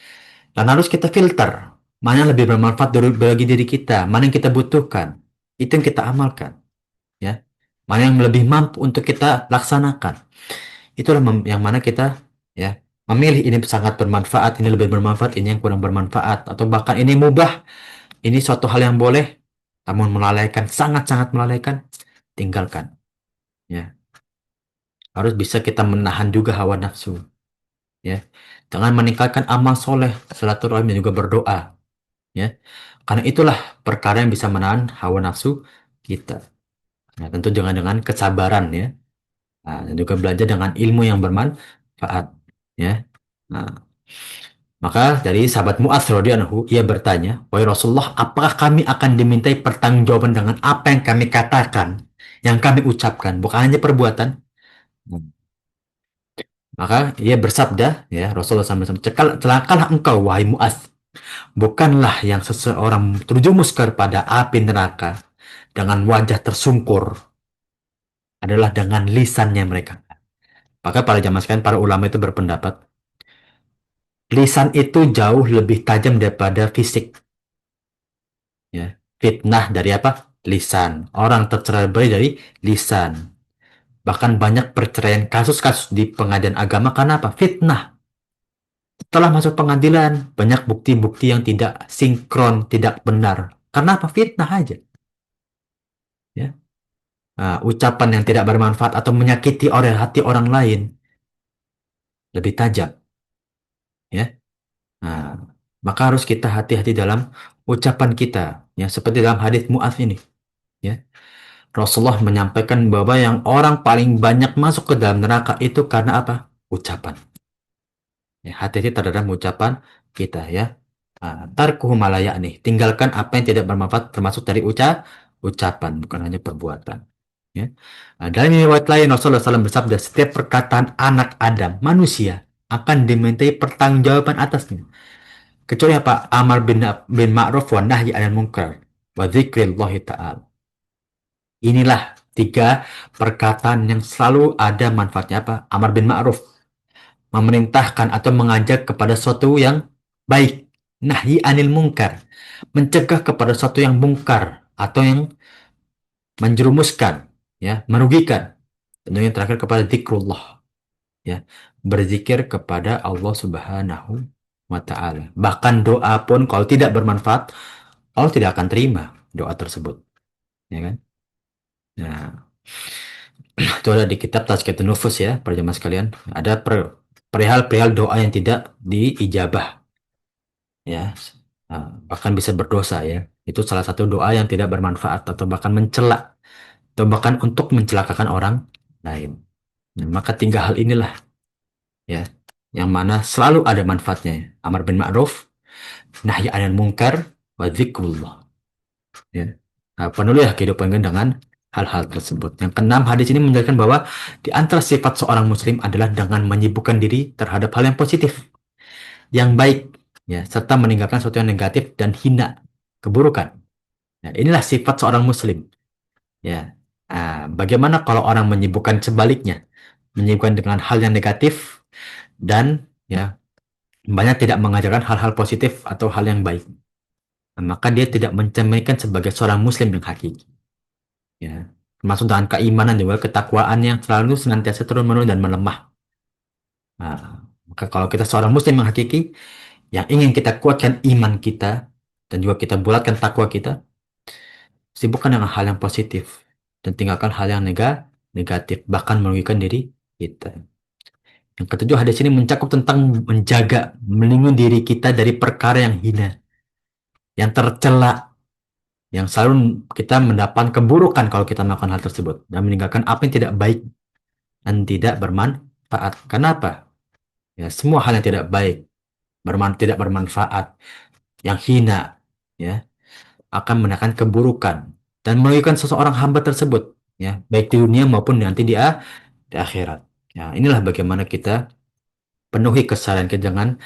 Dan harus kita filter. Mana yang lebih bermanfaat bagi diri kita. Mana yang kita butuhkan. Itu yang kita amalkan. Ya. Mana yang lebih mampu untuk kita laksanakan. Itulah yang mana kita ya memilih ini sangat bermanfaat, ini lebih bermanfaat, ini yang kurang bermanfaat, atau bahkan ini mubah, ini suatu hal yang boleh, namun melalaikan, sangat-sangat melalaikan, tinggalkan. Ya, harus bisa kita menahan juga hawa nafsu. Ya, dengan meningkatkan amal soleh, silaturahmi dan juga berdoa. Ya, karena itulah perkara yang bisa menahan hawa nafsu kita. Ya, tentu dengan kesabaran ya. Nah, dan juga belajar dengan ilmu yang bermanfaat. Ya. Nah, maka dari sahabat Mu'adz radhiyallahu anhu, ia bertanya, "Wahai Rasulullah, apakah kami akan dimintai pertanggungjawaban dengan apa yang kami katakan, yang kami ucapkan, bukan hanya perbuatan?" Hmm. Maka ia bersabda, ya Rasulullah SAW, celakalah engkau, wahai Mu'adz, bukanlah yang seseorang terjumus kepada api neraka dengan wajah tersungkur adalah dengan lisannya mereka. Maka para jamaah sekalian, para ulama itu berpendapat, lisan itu jauh lebih tajam daripada fisik. Ya. Fitnah dari apa? Lisan. Orang tercerai berai dari lisan. Bahkan banyak perceraian kasus-kasus di pengadilan agama karena apa? Fitnah. Setelah masuk pengadilan, banyak bukti-bukti yang tidak sinkron, tidak benar. Karena apa? Fitnah aja. Ya. Nah, ucapan yang tidak bermanfaat atau menyakiti oleh hati orang lain lebih tajam. Ya. Nah, maka harus kita hati-hati dalam ucapan kita. Ya, seperti dalam hadis Mu'adz ini. Ya. Rasulullah menyampaikan bahwa yang orang paling banyak masuk ke dalam neraka itu karena apa? Ucapan. Ya, hati-hati terhadap ucapan kita ya. Tarkuhu malaya nih. Tinggalkan apa yang tidak bermanfaat termasuk dari ucapan, bukan hanya perbuatan. Ya. Dalam riwayat lain Rasulullah SAW bersabda, setiap perkataan anak Adam, manusia, akan dimintai pertanggungjawaban atasnya. Kecuali apa? Amar bin ma'ruf wa nahyi anil munkar wa dzikrillahi ta'ala. Inilah tiga perkataan yang selalu ada manfaatnya apa? Amar bin ma'ruf. Memerintahkan atau mengajak kepada sesuatu yang baik. Nahyi anil mungkar. Mencegah kepada sesuatu yang mungkar atau yang menjerumuskan, ya, merugikan. Tentunya yang terakhir kepada zikrullah, ya. Berzikir kepada Allah Subhanahu wa taala. Bahkan doa pun kalau tidak bermanfaat, Allah tidak akan terima doa tersebut, ya kan? Nah, itu ada di kitab Tazkiyatun Nufus ya, para jemaah sekalian. Ada perihal-perihal doa yang tidak diijabah ya. Bahkan bisa berdosa ya. Itu salah satu doa yang tidak bermanfaat atau bahkan mencela atau bahkan untuk mencelakakan orang lain. Nah, maka tiga hal inilah ya yang mana selalu ada manfaatnya. Amar bin ma'ruf, nahi anil munkar, wa dzikrullah. Ya. Nah, penuhlah kehidupan kita dengan hal-hal tersebut. Yang keenam, hadis ini menjelaskan bahwa di antara sifat seorang muslim adalah dengan menyibukkan diri terhadap hal yang positif, yang baik, ya, serta meninggalkan sesuatu yang negatif dan hina, keburukan. Nah, inilah sifat seorang muslim. Ya. Bagaimana kalau orang menyibukkan sebaliknya, menyibukkan dengan hal yang negatif dan ya banyak tidak mengajarkan hal-hal positif atau hal yang baik. Nah, maka dia tidak mencerminkan sebagai seorang muslim yang hakiki. Ya. Termasuk dengan keimanan juga ketakwaan yang selalu senantiasa turun menurun dan melemah. Maka kalau kita seorang muslim yang hakiki, yang ingin kita kuatkan iman kita dan juga kita bulatkan takwa kita, sibukkan dengan hal yang positif dan tinggalkan hal yang negatif, bahkan merugikan diri kita. Yang ketujuh, hadis ini mencakup tentang menjaga, melindungi diri kita dari perkara yang hina, yang tercela, yang selalu kita mendapat keburukan kalau kita melakukan hal tersebut dan meninggalkan apa yang tidak baik dan tidak bermanfaat. Kenapa? Ya, semua hal yang tidak baik, tidak bermanfaat, yang hina, ya, akan menekan keburukan dan merugikan seseorang hamba tersebut, ya, baik di dunia maupun nanti di akhirat. Ya, inilah bagaimana kita penuhi kesalahan kita dengan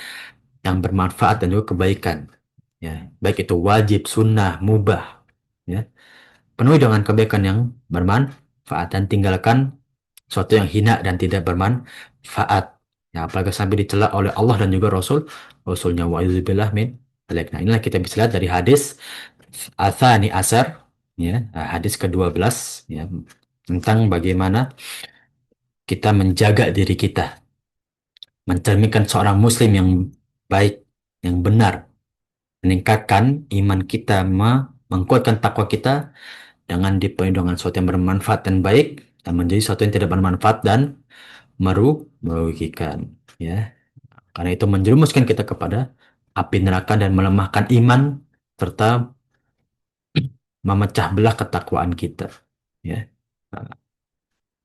yang bermanfaat dan juga kebaikan. Ya, baik itu wajib, sunnah, mubah. Ya, penuhi dengan kebaikan yang bermanfaat dan tinggalkan sesuatu yang hina dan tidak bermanfaat. Ya, apalagi sampai dicela oleh Allah dan juga Rasulnya wa'udzubillah min dzalik. Nah, inilah kita bisa lihat dari hadis Athani Asar, ya, hadis ke-12, ya, tentang bagaimana kita menjaga diri kita, mencerminkan seorang muslim yang baik, yang benar, meningkatkan iman kita, mengkuatkan takwa kita dengan dipenuhi dengan sesuatu yang bermanfaat dan baik, dan menjadi sesuatu yang tidak bermanfaat dan merugikan, ya. Karena itu menjerumuskan kita kepada api neraka dan melemahkan iman serta memecah belah ketakwaan kita, ya.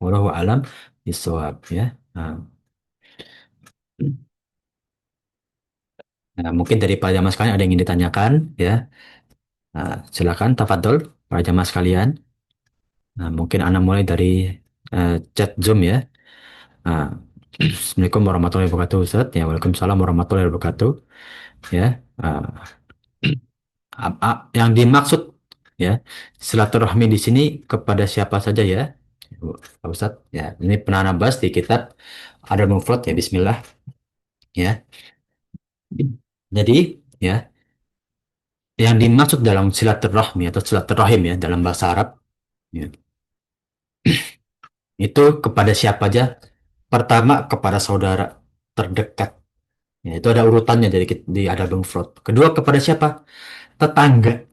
Wallahu alam bisawab, ya. Nah, nah, mungkin dari para jamaah sekalian ada yang ingin ditanyakan, ya. Nah, silakan tafadhol para jamaah sekalian. Nah, mungkin Anda mulai dari chat Zoom, ya. Nah, Assalamualaikum warahmatullahi wabarakatuh, Ustaz. Ya, Waalaikumsalam warahmatullahi wabarakatuh. Ya, ah, yang dimaksud, ya, silaturahmi di sini kepada siapa saja, ya, Pak Ustaz. Ya, ini pernah Anda bahas di kitab Adab Mufrad, ya, Bismillah. Ya, jadi, ya, yang dimaksud dalam silaturahmi atau silaturahim, ya, dalam bahasa Arab, ya, itu kepada siapa aja? Pertama kepada saudara terdekat. Ya, itu ada urutannya di Adab Mufrad. Kedua kepada siapa? Tetangga.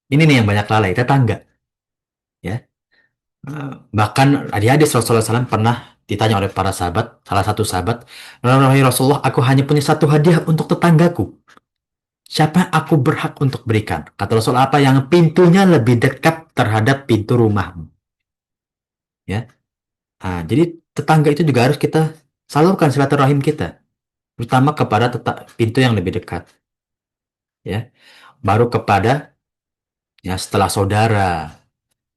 Ini nih yang banyak lalai, tetangga. Ya. Bahkan di hadis Rasulullah SAW pernah ditanya oleh para sahabat, salah satu sahabat, "Wahai Rasulullah, aku hanya punya satu hadiah untuk tetanggaku. Siapa yang aku berhak untuk berikan?" Kata Rasulullah, "Apa yang pintunya lebih dekat terhadap pintu rumahmu." Ya. Jadi tetangga itu juga harus kita salurkan silaturahim kita, terutama kepada pintu yang lebih dekat. Ya. Baru kepada, ya, setelah saudara,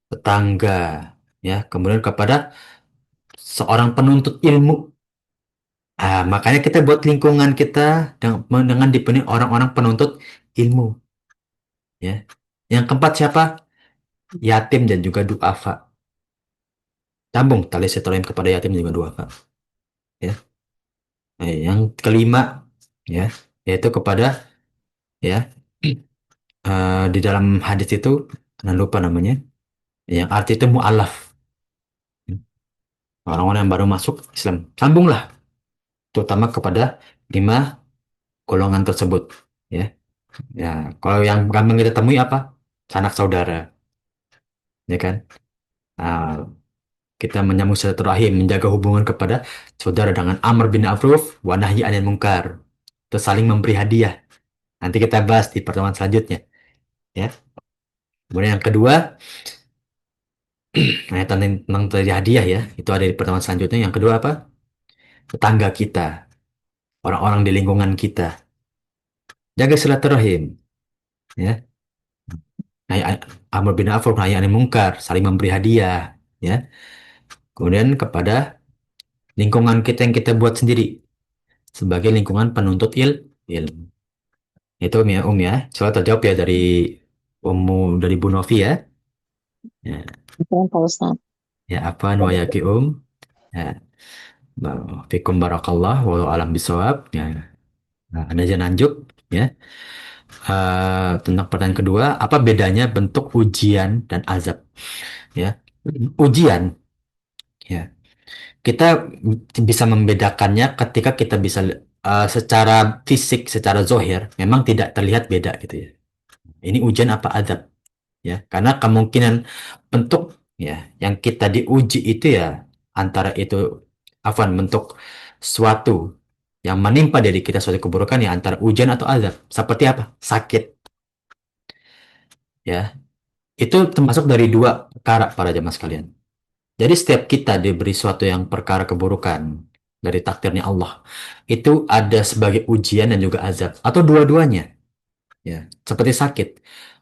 tetangga, ya, kemudian kepada seorang penuntut ilmu. Makanya kita buat lingkungan kita dengan dipenuhi orang-orang penuntut ilmu, ya. Yang keempat siapa? Yatim dan juga duafa. Sambung tali silaturahim kepada yatim dan juga duafa, ya. Yang kelima, ya, yaitu kepada, ya, di dalam hadis itu, jangan lupa namanya, yang arti itu mu'alaf, orang-orang yang baru masuk Islam. Sambunglah, terutama kepada lima golongan tersebut, ya. Ya, kalau yang gampang kita temui apa? Sanak saudara, ya kan? Nah, kita menyambung silaturahim, menjaga hubungan kepada saudara dengan amr bin ma'ruf wa nahyi anil munkar. Terus saling memberi hadiah. Nanti kita bahas di pertemuan selanjutnya, ya. Kemudian yang kedua, nah, tentang tentang hadiah, ya, itu ada di pertemuan selanjutnya. Yang kedua apa? Tetangga kita, orang-orang di lingkungan kita. Jaga silaturahim, ya. Nahi amr bin ma'ruf, nahi anil munkar, saling memberi hadiah, ya. Kemudian kepada lingkungan kita yang kita buat sendiri sebagai lingkungan penuntut ilmu. Itu ya, ya. Soal terjawab ya dari dari Bu Novi, ya. Ya, Betul, Pak Ustadz. ya, apa nuayaki Ya, fikum barakallah walau alam bisawab. Ya, nah, ada aja lanjut, ya. Tentang pertanyaan kedua, apa bedanya bentuk ujian dan azab? Ya, ujian, ya. Kita bisa membedakannya ketika kita bisa secara fisik, secara zohir, memang tidak terlihat beda gitu, ya. Ini ujian apa azab? Ya, karena kemungkinan bentuk, ya, yang kita diuji itu, ya, antara itu afwan bentuk suatu yang menimpa dari kita suatu keburukan, ya, antara ujian atau azab. Seperti apa? Sakit, ya. Itu termasuk dari dua perkara para jemaah sekalian. Jadi setiap kita diberi suatu yang perkara keburukan dari takdirnya Allah, itu ada sebagai ujian dan juga azab atau dua-duanya. Ya, seperti sakit.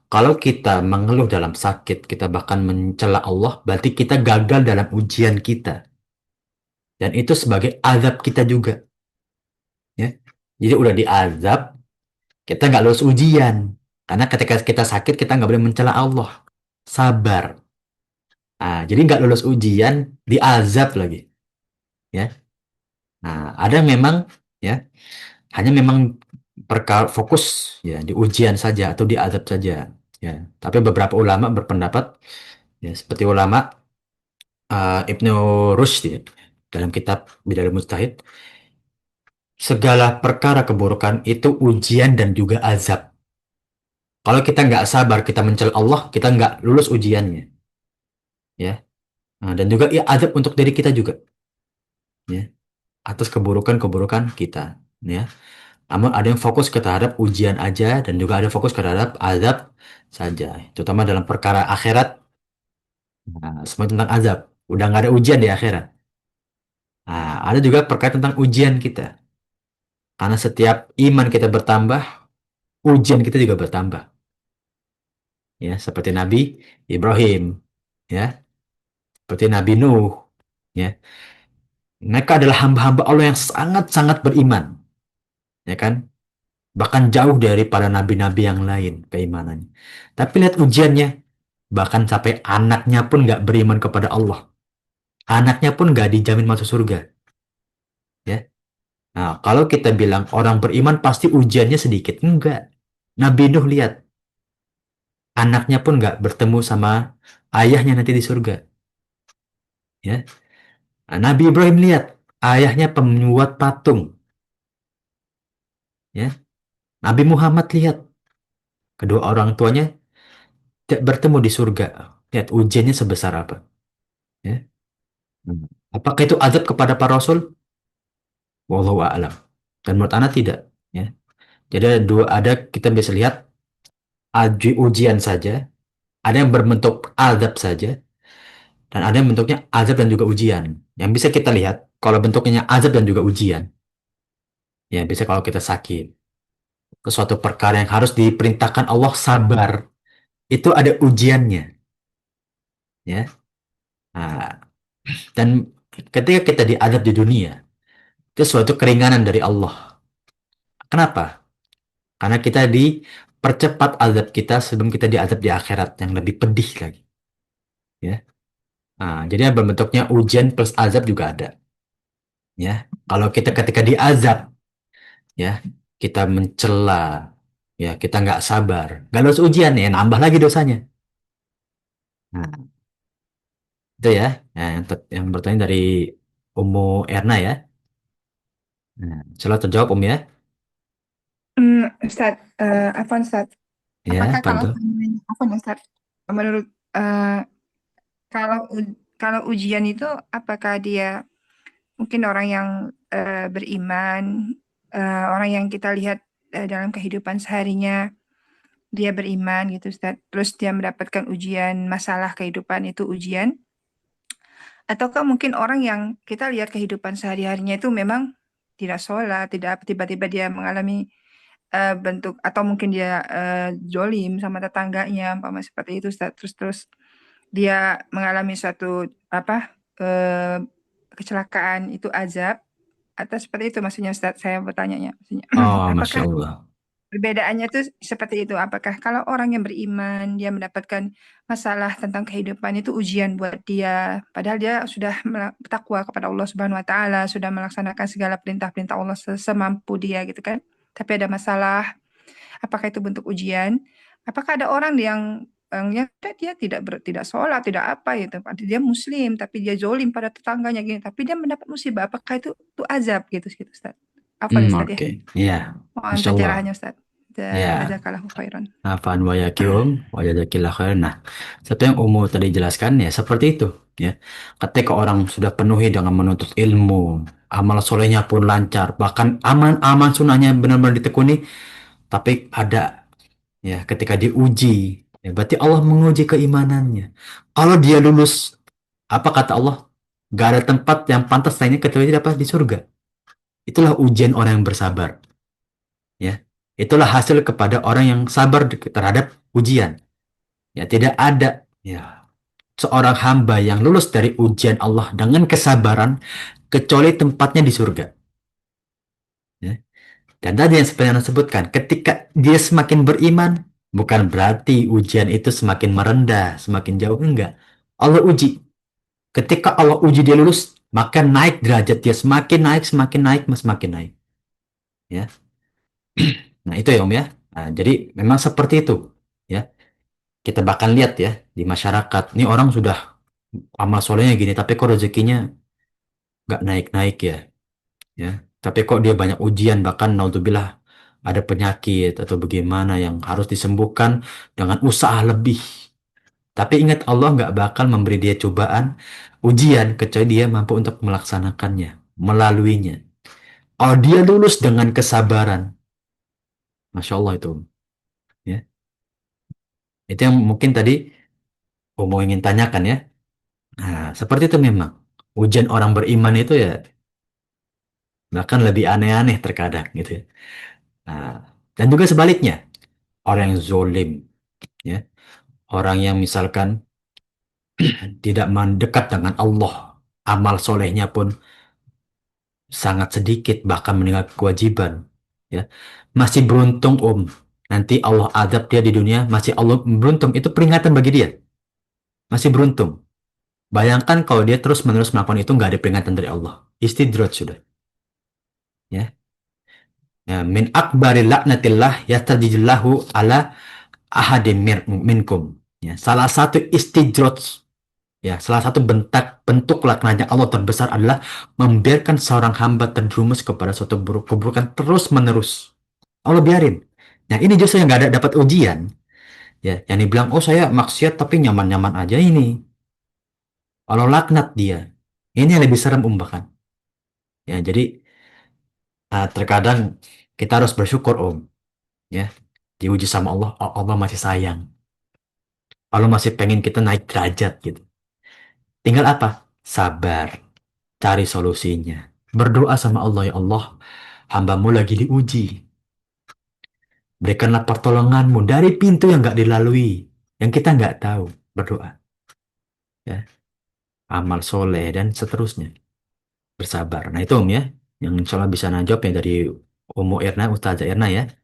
Kalau kita mengeluh dalam sakit, kita bahkan mencela Allah, berarti kita gagal dalam ujian kita. Dan itu sebagai azab kita juga. Ya. Jadi udah diazab, kita nggak lulus ujian. Karena ketika kita sakit, kita nggak boleh mencela Allah. Sabar. Nah, jadi nggak lulus ujian, diazab lagi. Ya. Nah, ada yang memang ya hanya memang perkara fokus ya di ujian saja atau di azab saja. Ya. Tapi beberapa ulama berpendapat ya seperti ulama Ibnu Rushd ya, dalam kitab Bidayah Mujtahid, segala perkara keburukan itu ujian dan juga azab. Kalau kita nggak sabar, kita mencela Allah, kita nggak lulus ujiannya, ya. Nah, dan juga ya azab untuk diri kita juga, ya, atas keburukan-keburukan kita, ya. Namun ada yang fokus ke terhadap ujian aja dan juga ada fokus ke terhadap azab saja, terutama dalam perkara akhirat. Nah, semua tentang azab, udah nggak ada ujian di akhirat. Nah, ada juga perkara tentang ujian kita, karena setiap iman kita bertambah, ujian kita juga bertambah. Ya, seperti Nabi Ibrahim, ya, seperti Nabi Nuh, ya. Mereka adalah hamba-hamba Allah yang sangat-sangat beriman, ya kan? Bahkan jauh daripada nabi-nabi yang lain keimanannya. Tapi lihat ujiannya, bahkan sampai anaknya pun nggak beriman kepada Allah. Anaknya pun nggak dijamin masuk surga, ya. Nah, kalau kita bilang orang beriman pasti ujiannya sedikit, enggak. Nabi Nuh lihat, anaknya pun nggak bertemu sama ayahnya nanti di surga, ya. Nah, Nabi Ibrahim lihat, ayahnya pembuat patung, ya. Nabi Muhammad lihat, kedua orang tuanya tidak bertemu di surga. Lihat ujiannya sebesar apa, ya. Hmm. Apakah itu azab kepada para rasul? Wallahu a'lam. Dan menurut Ana tidak, ya. Jadi ada dua, ada kita bisa lihat ujian saja, ada yang berbentuk azab saja, dan ada yang bentuknya azab dan juga ujian. Yang bisa kita lihat kalau bentuknya azab dan juga ujian, ya bisa kalau kita sakit ke suatu perkara yang harus diperintahkan Allah sabar, itu ada ujiannya, ya. Nah, dan ketika kita diadab di dunia, itu suatu keringanan dari Allah. Kenapa? Karena kita dipercepat azab kita sebelum kita diazab di akhirat yang lebih pedih lagi, ya. Nah, jadi yang berbentuknya ujian plus azab juga ada, ya. Kalau kita ketika diazab, ya, kita mencela, ya, kita nggak sabar, nggak lulus ujian, ya, nambah lagi dosanya. Nah, itu ya, nah, yang bertanya dari Umu Erna ya. Nah, selalu terjawab Om ya. Ustaz, Afwan Ustaz, Ya, apakah kalau Panto. Afwan Ustaz, menurut eh, kalau ujian itu apakah dia mungkin orang yang beriman, orang yang kita lihat dalam kehidupan seharinya dia beriman gitu Ustaz, terus dia mendapatkan ujian masalah kehidupan itu ujian, ataukah mungkin orang yang kita lihat kehidupan sehari-harinya itu memang tidak sholat, tidak tiba-tiba dia mengalami bentuk atau mungkin dia jolim sama tetangganya, umpama seperti itu, Ustaz. Terus terus dia mengalami suatu apa eh, kecelakaan itu azab atau seperti itu maksudnya Ustaz. Saya bertanya maksudnya Oh, Masya apakah Allah. perbedaannya itu seperti itu? Apakah kalau orang yang beriman dia mendapatkan masalah tentang kehidupan itu ujian buat dia, padahal dia sudah bertakwa kepada Allah Subhanahu Wa Taala, sudah melaksanakan segala perintah-perintah Allah semampu dia gitu kan? Tapi ada masalah, apakah itu bentuk ujian? Apakah ada orang yang dia tidak sholat, tidak apa gitu, padahal dia Muslim, tapi dia zolim pada tetangganya gini, tapi dia mendapat musibah. Apakah itu azab gitu, gitu Ustaz? Apa nih Ustaz ya? Oke. Ya, Mohon Masya Allah. pencerahannya Ustaz. Ya, Jazakallahu khairan. Afan wa yakium wa jazakillah khair. Nah, seperti yang Umu tadi jelaskan ya, seperti itu. Ya, ketika orang sudah penuhi dengan menuntut ilmu, amal solehnya pun lancar, bahkan aman sunnahnya benar-benar ditekuni, tapi ada ya ketika diuji, ya berarti Allah menguji keimanannya. Kalau dia lulus, apa kata Allah? Gak ada tempat yang pantas lainnya kecuali apa di surga. Itulah ujian orang yang bersabar, ya. Itulah hasil kepada orang yang sabar terhadap ujian. Ya, tidak ada ya seorang hamba yang lulus dari ujian Allah dengan kesabaran kecuali tempatnya di surga. Ya. Dan tadi yang seperti yang Anda sebutkan, ketika dia semakin beriman, bukan berarti ujian itu semakin merendah, semakin jauh, enggak. Allah uji. Ketika Allah uji dia lulus, maka naik derajat dia semakin naik, semakin naik. Ya. Nah, itu ya Om ya. Nah, jadi memang seperti itu. Ya. Kita bahkan lihat ya di masyarakat, ini orang sudah amal solehnya gini, tapi kok rezekinya nggak naik-naik ya. Ya. Tapi kok dia banyak ujian, bahkan naudzubillah ada penyakit atau bagaimana yang harus disembuhkan dengan usaha lebih. Tapi ingat Allah nggak bakal memberi dia cobaan, ujian, kecuali dia mampu untuk melaksanakannya, melaluinya. Oh, dia lulus dengan kesabaran. Masya Allah itu. Ya. Itu yang mungkin tadi mau ingin tanyakan ya. Nah, seperti itu memang. Ujian orang beriman itu ya bahkan lebih aneh-aneh terkadang gitu ya. Nah, dan juga sebaliknya, orang yang zolim, ya, orang yang misalkan tidak mendekat dengan Allah, amal solehnya pun sangat sedikit, bahkan meninggal kewajiban, ya, masih beruntung Nanti Allah azab dia di dunia, masih Allah beruntung. Itu peringatan bagi dia, masih beruntung. Bayangkan kalau dia terus-menerus melakukan itu nggak ada peringatan dari Allah, istidraj sudah. Ya, ya min akbari laknatillah yastajillahu ala ahadim minkum. Ya, salah satu istidroj, ya, salah satu bentuk laknatnya Allah terbesar adalah membiarkan seorang hamba terjerumus kepada suatu keburukan terus menerus. Allah biarin. Nah, ini justru yang nggak ada dapat ujian, ya, yang dibilang, oh saya maksiat tapi nyaman-nyaman aja ini. Allah laknat dia. Ini yang lebih serem bahkan. Ya, jadi terkadang kita harus bersyukur ya, diuji sama Allah, oh, Allah masih sayang. Allah masih pengen kita naik derajat gitu. Tinggal apa? Sabar, cari solusinya. Berdoa sama Allah, ya Allah, hambamu lagi diuji. Berikanlah pertolonganmu dari pintu yang nggak dilalui, yang kita nggak tahu. Berdoa, ya, amal soleh dan seterusnya. Bersabar. Nah itu ya, yang insya Allah bisa najawab ya dari Umu Irna, Ustazah Irna ya. Ya,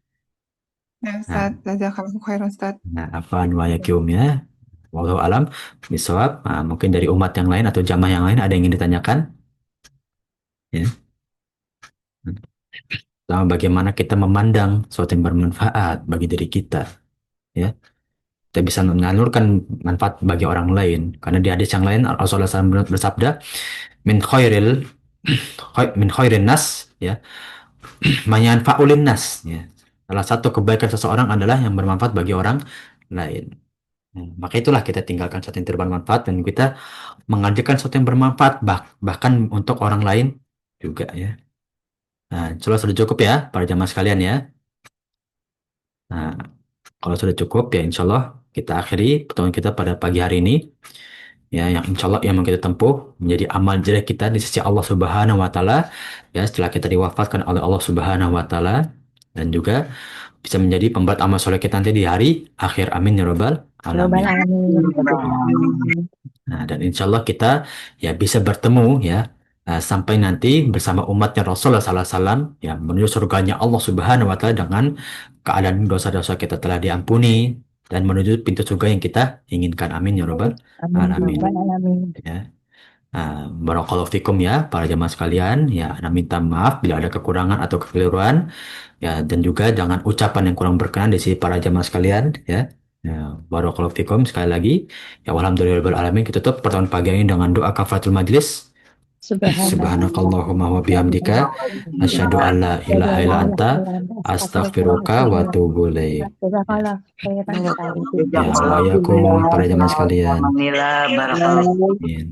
Nah, Ustaz, jazakallahu khairan, Ustaz. nah apa ya. Wallahu alam bisawab. Nah, mungkin dari umat yang lain atau jamaah yang lain ada yang ingin ditanyakan, ya. Sama bagaimana kita memandang sesuatu yang bermanfaat bagi diri kita, ya. Kita bisa mengalurkan manfaat bagi orang lain. Karena di hadis yang lain Rasulullah SAW bersabda, min khairil min khairin nas, ya, manyanfa'ulin nas, ya. Salah satu kebaikan seseorang adalah yang bermanfaat bagi orang lain. Maka itulah kita tinggalkan sesuatu yang tidak bermanfaat dan kita mengajarkan sesuatu yang bermanfaat bahkan untuk orang lain juga ya. Nah, insya sudah cukup ya para jamaah sekalian ya. Nah, kalau sudah cukup ya insya Allah kita akhiri pertemuan kita pada pagi hari ini. Ya, yang insya Allah yang mau kita tempuh menjadi amal jariah kita di sisi Allah Subhanahu wa Ta'ala, ya, setelah kita diwafatkan oleh Allah Subhanahu wa Ta'ala, dan juga bisa menjadi pembuat amal soleh kita nanti di hari akhir. Amin ya Rabbal Global Alamin. alamin. Nah, dan insya Allah kita ya bisa bertemu ya, sampai nanti bersama umatnya Rasulullah SAW ya menuju surganya Allah Subhanahu wa Ta'ala dengan keadaan dosa-dosa kita telah diampuni dan menuju pintu surga yang kita inginkan. Amin ya Rabbal Amin Alamin. global alamin. Ya. Barakallahu fikum ya para jamaah sekalian, ya, Ana minta maaf bila ada kekurangan atau kekeliruan, ya, dan juga jangan ucapan yang kurang berkenan di sisi para jamaah sekalian, ya. Ya, barakallahu fikum sekali lagi. Ya, alhamdulillahirabbil alamin. Kita tutup pertemuan pagi ini dengan doa kafaratul majlis. Subhanallah. Subhanakallahumma wa bihamdika asyhadu an la ilaha illa anta astaghfiruka wa atubu ilaik. Ya, Jazakallah khairan sekali. ya, wa yakum para jamaah sekalian. Alhamdulillah, barakallah. Amin.